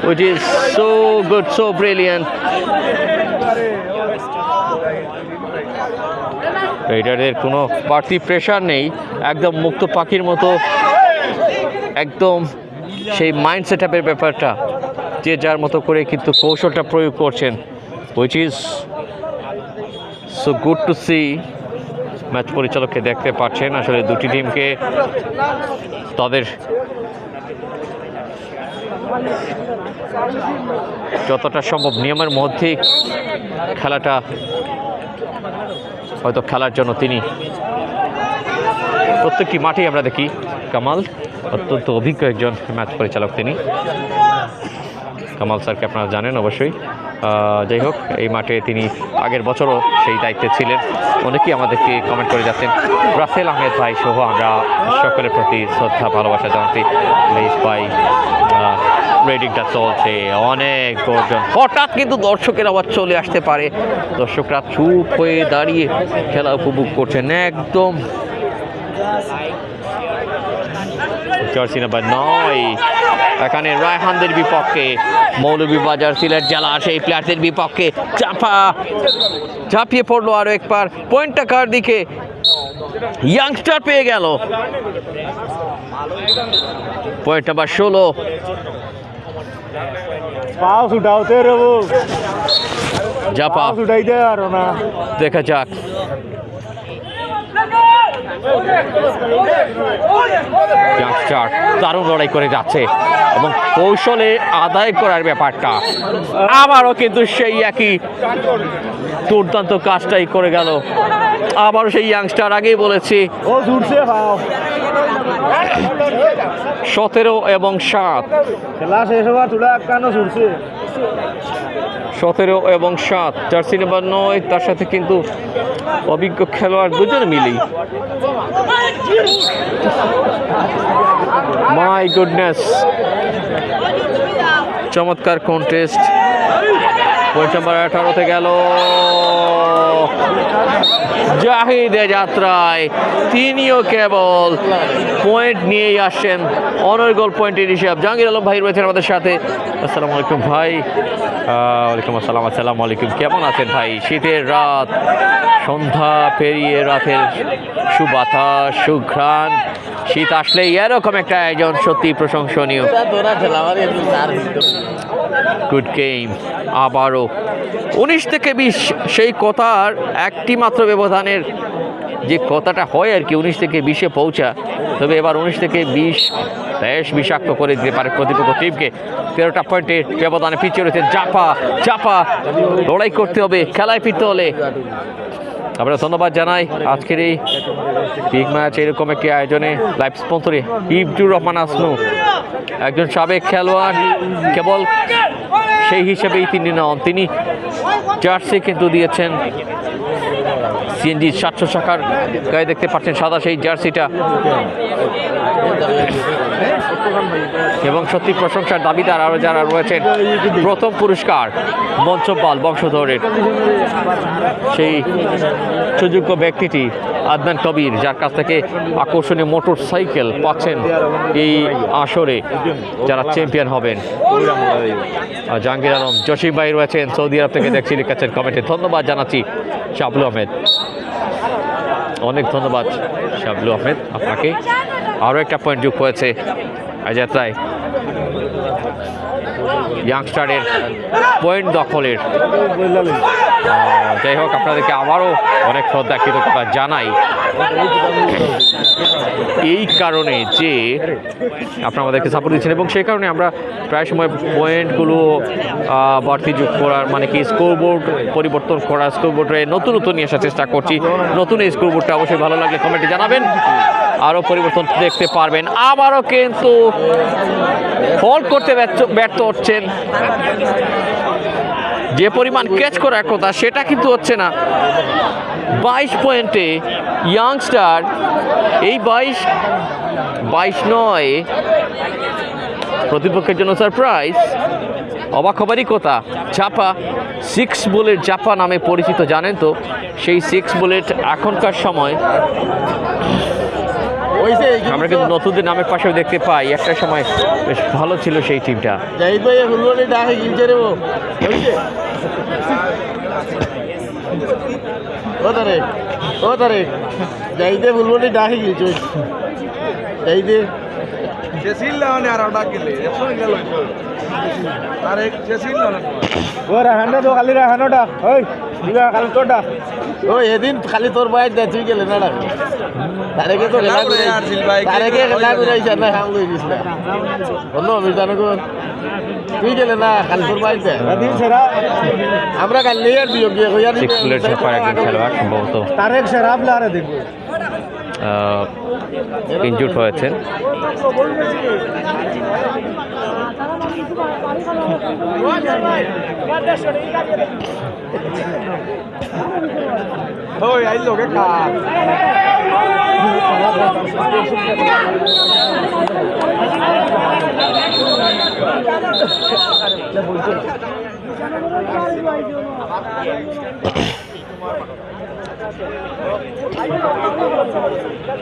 S5: which is so good, so brilliant. রেডারদের কোনো বাড়তি প্রেশার নেই, একদম মুক্ত পাখির মতো, একদম সেই মাইন্ড সেট আপের ব্যাপারটা, যে যার মতো করে কিন্তু কৌশলটা প্রয়োগ করছেন, which is so good to see. Match পরিচালককে দেখতে পাচ্ছেন আসলে দুটি টিমকে তাদের যতটা সম্ভব নিয়মের মধ্যেই খেলাটা হয়তো খেলার জন্য তিনি প্রত্যেকটি মাঠেই আমরা দেখি। কামাল অত্যন্ত অভিজ্ঞ একজন ম্যাচ পরিচালক তিনি। কামাল স্যারকে আপনারা জানেন অবশ্যই। যাই হোক, এই মাঠে তিনি আগের বছরও সেই দায়িত্বে ছিলেন। অনেকেই আমাদেরকে কমেন্ট করে যাচ্ছেন। রাসেল আহমেদ ভাই সহ আমরা সকলের প্রতি শ্রদ্ধা ভালোবাসা জানাচ্ছি। প্লিজ ভাই, রেডিংটা চলছে, অনেক গর্জন। হঠাৎ কিন্তু দর্শকের আবার চলে আসতে পারে, দর্শকরা চুপ হয়ে দাঁড়িয়ে খেলা উপভোগ করছেন একদম। জার্সি নাম্বার 9 এখানে রায়হানদের বিপক্ষে, মৌলভীবাজার সিলেট জেলা সেই প্লেয়ারদের বিপক্ষে ঝাঁপিয়ে পড়লো আরো একবার। পয়েন্টটা কার দিকে? ইয়াংস্টার পেয়ে গেল পয়েন্ট নাম্বার 16। জাপা দেখা যাক। ইয়াংস্টার দারুণ লড়াই করে যাচ্ছে এবং কৌশলে আদায় করার ব্যাপারটা আবারও কিন্তু সেই একই দুর্দান্ত কাজটাই করে গেল। আবারও সেই ইয়াংস্টার, আগেই বলেছি 17 এবং 7, 17 এবং 7, জার্সি নাম্বার 9, তার সাথে কিন্তু অভিজ্ঞ খেলোয়াড় দুজনে মিলেই। মাই গুডনেস, চমৎকার কন্টেস্ট। পয়েন্ট নাম্বার 18-তে গেল জাহিদে যাত্রায়, তিনিও কেবল পয়েন্ট নিয়েই আসছেন। অনর্গল পয়েন্টের হিসাব। জাহাঙ্গীর আলম ভাই রয়েছেন আমাদের সাথে। আসসালামু আলাইকুম ভাই। ওয়ালাইকুম আসসালাম। আসসালামু আলাইকুম, কেমন আছেন ভাই? শীতের রাত, সন্ধ্যা পেরিয়ে রাতের সুবাতাস, সুঘ্রাণ, শীত আসলেই এরকম একটা আয়োজন সত্যি প্রশংসনীয়। Good game. আবারও 19 থেকে 20, সেই কথার একটি মাত্র ব্যবধানের যে কথাটা হয় আর কি, 19 থেকে 20-এ পৌঁছা। তবে এবার 19 থেকে 20 বেশ বিষাক্ত করে দিতে পারে প্রতিপক্ষ টিমকে। 13টা পয়েন্টের ব্যবধানে পিছিয়ে রয়েছে চাপা লড়াই করতে হবে, খেলায় ফিরতে হলে। আমরা ধন্যবাদ জানাই আজকের এই বিগ ম্যাচ এরকম একটি আয়োজনে লাইভ স্পন্সরে ইবজুর রহমান আসনু, একজন সাবেক খেলোয়াড়, কেবল সেই হিসেবেই তিনি নন, তিনি জার্সি কিন্তু দিয়েছেন সিএনজি 700 শাখার গায়ে দেখতে পাচ্ছেন সাদা সেই জার্সিটা, এবং সত্যি প্রশংসার দাবিদার আরও যারা রয়েছেন। প্রথম পুরস্কার মঞ্চপাল বংশধরের সেই সুযোগ্য ব্যক্তিটি আদনান কবির, যার কাছ থেকে আকর্ষণীয় মোটর সাইকেল পাচ্ছেন এই আসরে যারা চ্যাম্পিয়ন হবেন। জাহাঙ্গীর আলম, জসিম ভাই রয়েছেন সৌদি আরব থেকে, দেখছি লিখেছেন কমেন্টে। ধন্যবাদ জানাচ্ছি শাবলু আহমেদ, অনেক ধন্যবাদ শাবলু আহমেদ আপনাকে। আরও একটা পয়েন্ট যোগ হয়েছে যাত্রায় ইয়াংস্টারের পয়েন্ট দখলের। যাই হোক, আপনাদেরকে আবারও অনেক শ্রদ্ধা কৃতজ্ঞতা জানাই এই কারণে যে আপনারা আমাদেরকে সাপোর্ট দিচ্ছেন, এবং সেই কারণে আমরা প্রায় সময় পয়েন্টগুলো বাড়তি যোগ করার, মানে কি স্কোরবোর্ড পরিবর্তন করা, স্কোরবোর্ডে নতুন নিয়ে আসার চেষ্টা করছি। নতুন এই স্কোরবোর্ডটা অবশ্যই ভালো লাগলে কমেন্টে জানাবেন, আরও পরিবর্তন দেখতে পারবেন। আবারও কিন্তু হোল্ড করতে ব্যর্থ হচ্ছেন, যে পরিমাণ ক্যাচ করার কথা সেটা কিন্তু হচ্ছে না। 22 পয়েন্টে ইয়াংস্টার, এই 22 নয়, প্রতিপক্ষের জন্য সারপ্রাইজ। অবাক হবারই কথা, চাপা 6 বুলেট চাপা নামে পরিচিত, জানেন তো? সেই 6 বুলেট এখনকার সময় আমরা কিন্তু নতুনদের নামের পাশেও দেখতে পাই। একটা সময় বেশ ভালো ছিল সেই টিমটা।
S7: যাইতে ফুলবটি ডাকি গিয়েছে, যাইতে খালি রাখানোটা ওই খালি তোরটা ও এদিন খালি তোর বাইর দেয়, তুই গেলে না তারেকে তো তারেকে খেলা ঘুরাইছে না, হাম লই দিস না বললো অভিযানক তুই গেলে না, খালি তোর বাইর দেয়। আমরা কাল নিয়ে আর দিও গিয়ে তারেক সেরা প্লেয়ারে দেখবো
S5: ইনজুর্ড হয়েছেন।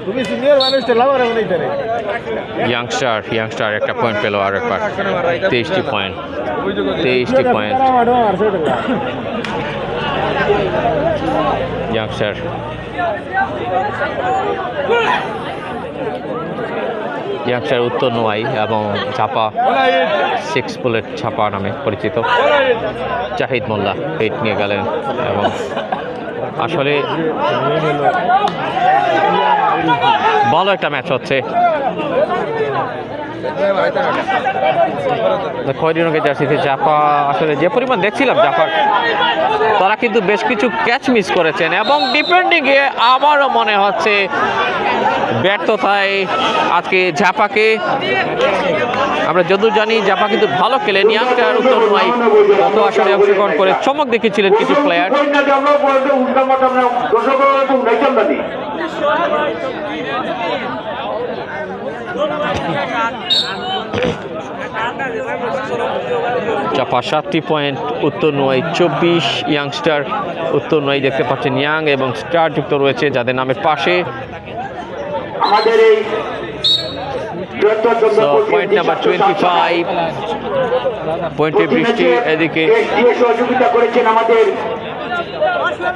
S7: তুমি সিনিয়র মানুষ ঠেলা মারা বলেই
S5: ইয়াংস্টার একটা পয়েন্ট পেল, আর একবার 23টি পয়েন্ট। ইয়াংস্টার উত্তর নোয়াই এবং ছাপা 6 বুলেট ছাপা নামে পরিচিত জাহিদ মোল্লা হিট নিয়ে গেলেন, এবং আসলে ভালো একটা ম্যাচ হচ্ছে। খয়েরি রঙের জার্সিতে জাফা, আসলে যে পরিমাণ দেখছিলাম জাফার, তারা কিন্তু বেশ কিছু ক্যাচ মিস করেছেন এবং ডিফেন্ডিংয়ে আমারও মনে হচ্ছে ব্যর্থতায় আজকে জাফাকে। আমরা যতদূর জানি জাফা কিন্তু ভালো খেলেন, ইয়াংটার উত্তর নয় গত আসরে অংশগ্রহণ করে চমক দেখিয়েছিলেন কিছু প্লেয়ার। জাফা 7টি পয়েন্ট, উত্তর নয় 24, ইয়াংস্টার উত্তর নয় দেখতে পাচ্ছেন ইয়াং এবং স্টার যুক্ত রয়েছে যাদের নামের পাশে। পয়েন্ট নাম্বার 25, পয়েন্টে বৃষ্টি এদিকে
S2: সহযোগিতা করেছেন আমাদের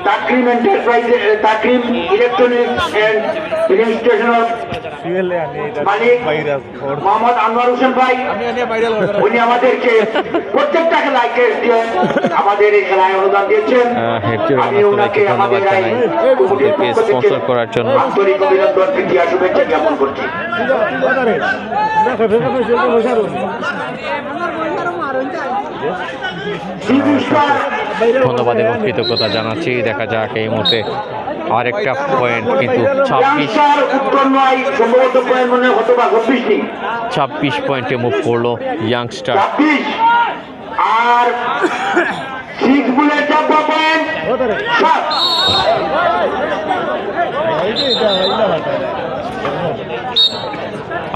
S2: Takrim enterprise, Takrim electronics and filling station মালিক মোহাম্মদ আনোয়ার হোসেন ভাই, উনি আমাদেরকে প্রত্যেকটা খেলায় ক্যাশ দিয়ে আমাদের এই খেলায় অনুদান দিয়েছেন। আমি ওনাকে আমাদের
S5: স্পন্সর করার জন্য
S2: আন্তরিক অভিনন্দন, প্রীতি আর শুভেচ্ছা জ্ঞাপন করছি।
S5: ধন্যবাদ এবং কৃতজ্ঞতা জানাচ্ছি। দেখা যাক এই মুহূর্তে আরেকটা পয়েন্ট কিন্তু 26 পয়েন্টে মুভ করলো ইয়াংস্টার।
S2: আর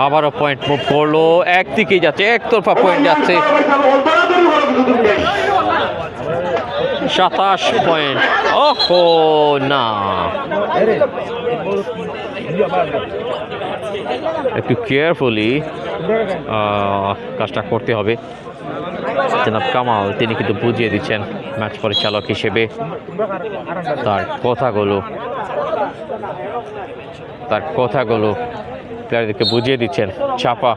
S5: আবারও পয়েন্ট মুভ করলো, একদিকেই যাচ্ছে, একতরফা পয়েন্ট যাচ্ছে। 27 পয়েন্ট। ওহো না, একটু কেয়ারফুলি কাজটা করতে হবে। জনাব কামাল তিনি কিন্তু বুঝিয়ে দিচ্ছেন ম্যাচ পরিচালক হিসেবে, তার কথাগুলো প্লেয়ারদেরকে বুঝিয়ে দিচ্ছেন। চাপা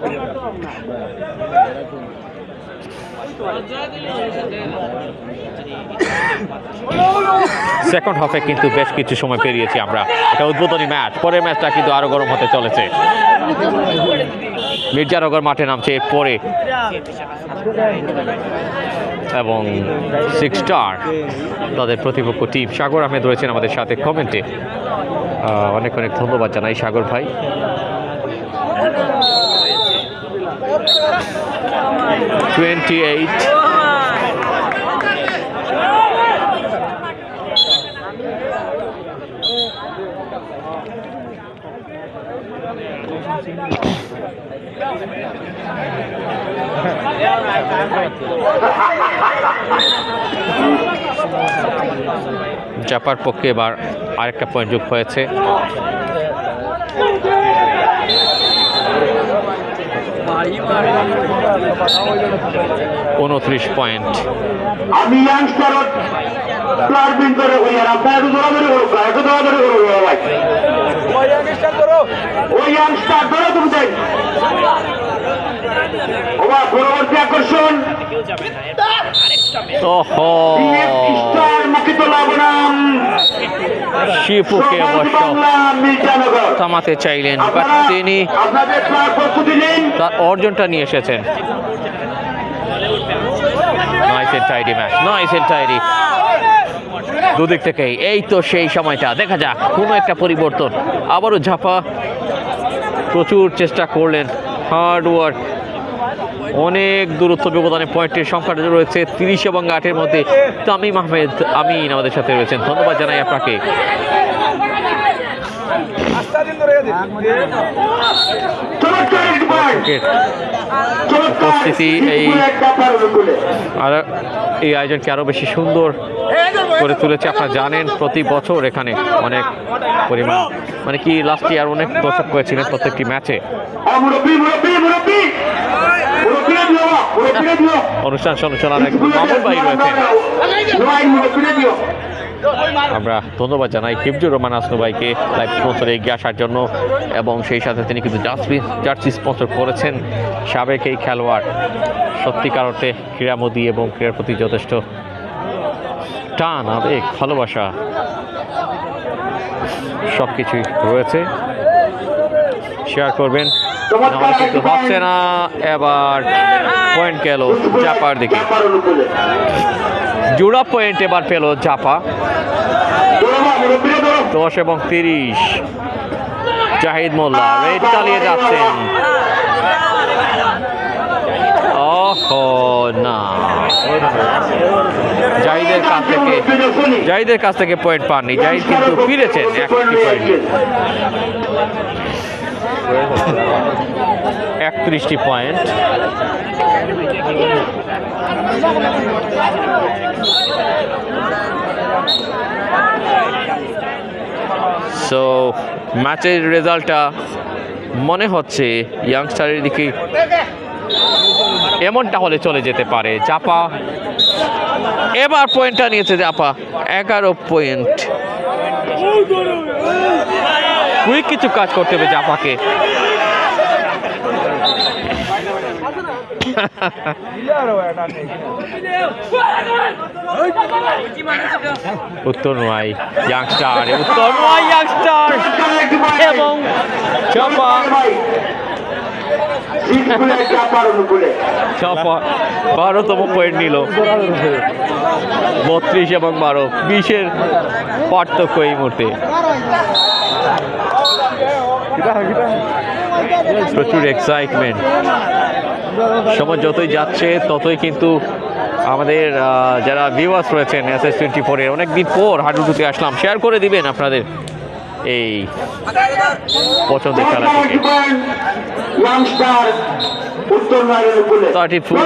S5: সেকেন্ড হাফে কিন্তু বেশ কিছু সময় পেরিয়েছি আমরা। এটা উদ্বোধনী ম্যাচ, পরের ম্যাচটা কিন্তু আরো গরম হতে চলেছে। মির্জানগর মাঠে নামছে এরপরে এবং 6 স্টার তাদের প্রতিপক্ষ টিম। সাগর আহমেদ রয়েছেন আমাদের সাথে কমেন্টে, অনেক অনেক ধন্যবাদ জানাই সাগর ভাই। জাপার পক্ষে এবার আরেকটা পয়েন্ট যোগ হয়েছে। 29 পয়েন্ট।
S2: আমি ইয়াংস্টার প্লেয়ার বিন করে ওই আর আপনারা একটু দৌড়াদৌড়ি করো ভাই, ওই ইয়াংস্টার ধরে তুমি দেখ। ওবার পরবর্তী আকর্ষণ
S5: শিপুকে অবশ্য থামাতে চাইলেন, বাট তিনি তার অর্জনটা নিয়ে এসেছেন। দুদিক থেকেই এই তো সেই সময়টা, দেখা যাক কোনো একটা পরিবর্তন। আবারও ঝাপা প্রচুর চেষ্টা করলেন, হার্ড ওয়ার্ক, অনেক দূরত্ব ব্যবধানে পয়েন্টের সংখ্যাটা রয়েছে 30 এবং 8-এর মধ্যে। তামিম আহমেদ আমিন আমাদের সাথে রয়েছেন, ধন্যবাদ জানাই আপনাকে। উপস্থিতি এই আয়োজনকে আরো বেশি সুন্দর করে তুলেছে। আপনারা জানেন প্রতি বছর এখানে অনেক পরিমাণ, মানে কি লাস্ট ইয়ার অনেক দর্শক হয়েছিলেন প্রত্যেকটি ম্যাচে। অনুষ্ঠান সঞ্চালনায় মামুন ভাই রয়েছেন, আমরা ধন্যবাদ জানাই হিফজুর রহমান আসনু ভাইকে লাইভ স্পন্সরে এগিয়ে আসার জন্য, এবং সেই সাথে তিনি কিন্তু জার্সি স্পন্সর করেছেন। সাবেক এই খেলোয়াড় সত্যিকার অর্থে ক্রীড়ামোদী এবং ক্রীড়ার প্রতি যথেষ্ট টান, আবেগ, ভালোবাসা সব কিছুই রয়েছে। শেয়ার করবেন, নাহলে কিন্তু হচ্ছে না। এবার পয়েন্ট গেল জাপার দিকে, জোড়া পয়েন্ট এবার পেল জাপা। 10 এবং 30, জাহিদ মোল্লা রেড চালিয়ে যাচ্ছেন। না, জাহিদের কাছ থেকে পয়েন্ট পাননি। জাহিদ কিন্তু ফিরেছেন একটি পয়েন্ট, 31টি পয়েন্ট। সো ম্যাচের রেজাল্টটা মনে হচ্ছে ইয়াংস্টারের দিকে এমনটা হলে চলে যেতে পারে। জাপা এবার পয়েন্টটা নিয়েছে, জাপা 11 পয়েন্ট। কুইক কিছু কাজ করতে হবে জাপাকে। উত্তর নয় ইয়াংস্টার, উত্তর নয় ইয়াংস্টার এবং জাপা 12তম পয়েন্ট নিল। 32 এবং 12, 20-এর পার্থক্য এই মুহূর্তে। প্রচুর এক্সাইটমেন্ট। সময় যতই যাচ্ছে ততই কিন্তু আমাদের যারা ভিউয়ার্স রয়েছেন SS24-এর, অনেকদিন পর হাডুডুতে আসলাম, শেয়ার করে দিবেন আপনাদের এই পছন্দের খেলা থেকে। 34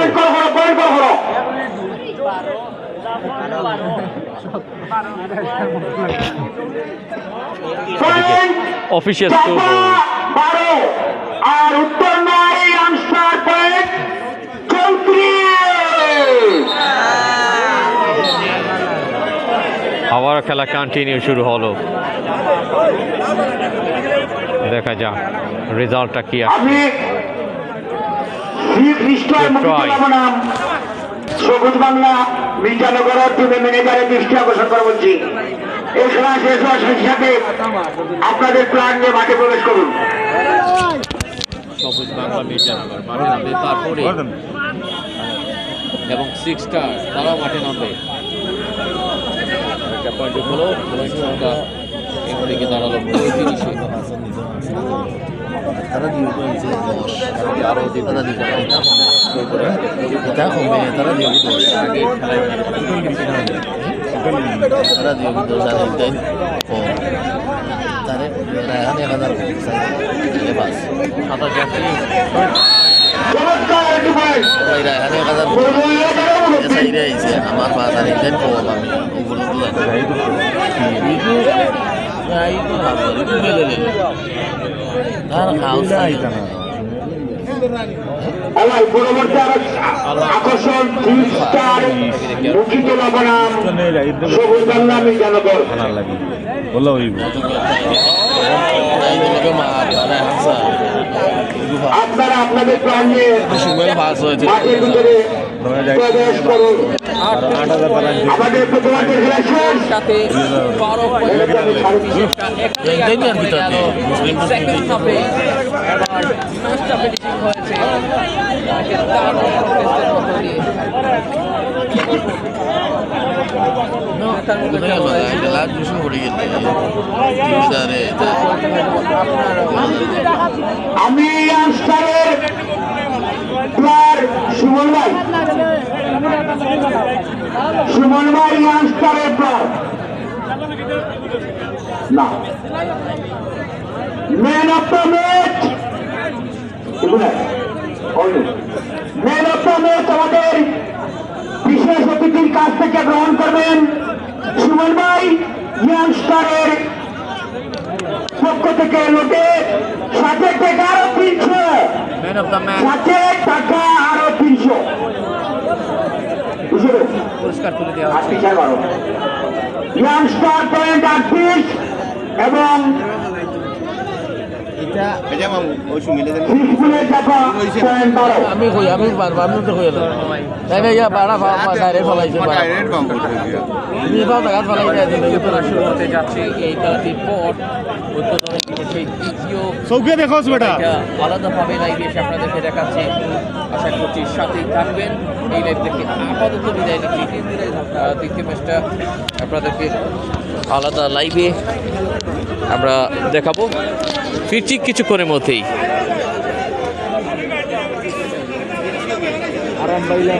S5: অফিসিয়াল স্কোর
S2: আর উত্তর নয় আনসার পয়েন্ট 34।
S5: আবার খেলা কন্টিনিউ শুরু হলো, দেখা যাক রেজাল্টটা কি আসে।
S2: আমি নাম সবুজ বাংলা মির্জানগর টিমের ম্যানেজারের দৃষ্টি আকর্ষণ করে বলছি, এই খেলা শেষ হওয়ার সাথে সাথে আপনাদের প্ল্যান নিয়ে মাঠে প্রবেশ করুন।
S5: সবুজ বাংলা মির্জানগর মাঠে নামবে, তারপরে এবং 6 স্টার তারাও মাঠে নামবে। একটা পয়েন্ট হলো, পয়েন্ট সংখ্যা এদিকে দাঁড়ালো 35-এ।
S7: তারা দিয়ে দিয়েছে 10, আরো তারা দিয়ে এটা কমে, তারা দিয়ে 10 আগে খেলায় তারা দিয়ে 10 আর দেন কম, তারে রায়হান 1000 চাইলে বাস আটা যাচ্ছে। রায়হান 1000 চাইলে আইছে, আমার বাজার দেন কম, আমি ওগুলো তো জানি
S2: আকর্ষণ মুখিত লবণাম সবুজ বাংলা মির্জানগর। আপনারা আপনাদের প্ল্যান নিয়ে মাঠের ভিতরে প্রবেশ করুন। আমাদের প্রথমার্ধের খেলা শেষ। আমি আনসারের প্লেয়ার সুমন ভাই, সুমন ভাই আনসারের প্লেয়ার না, man of the match, man of the match আমাদের বিশেষ অতিথির কাছ থেকে গ্রহণ করবেন সুমন ভাই। ইয়াংস্টারের পক্ষ থেকে লোটে 7 টাকা আরো 300, 7 টাকা আরো 300 পুরস্কার তুলে দেওয়া হচ্ছে। ইয়াংস্টার পয়েন্ট 38 এবং
S7: আমি কই আমি পারবো, আমি তো কই তাই না, ইয়া বাড়া ডাইরেক্ট ফলাইছে,
S5: শুরু হতে যাচ্ছে এই খেলাটির পর উদ্বোধনের সেই ভিডিও
S7: চৌকে দেখো বেটা
S5: এটা আলাদাভাবে লাইভে এসে আপনাদেরকে দেখাচ্ছি। আশা করছি সাথেই থাকবেন। এই লাইভ থেকে আপাতত বিদায় নিচ্ছি। দ্বিতীয় ম্যাচটা আপনাদেরকে আলাদা লাইভে আমরা দেখাবো, ফিরছি কিছুক্ষণের মধ্যেই।
S7: আরাম পাইলাম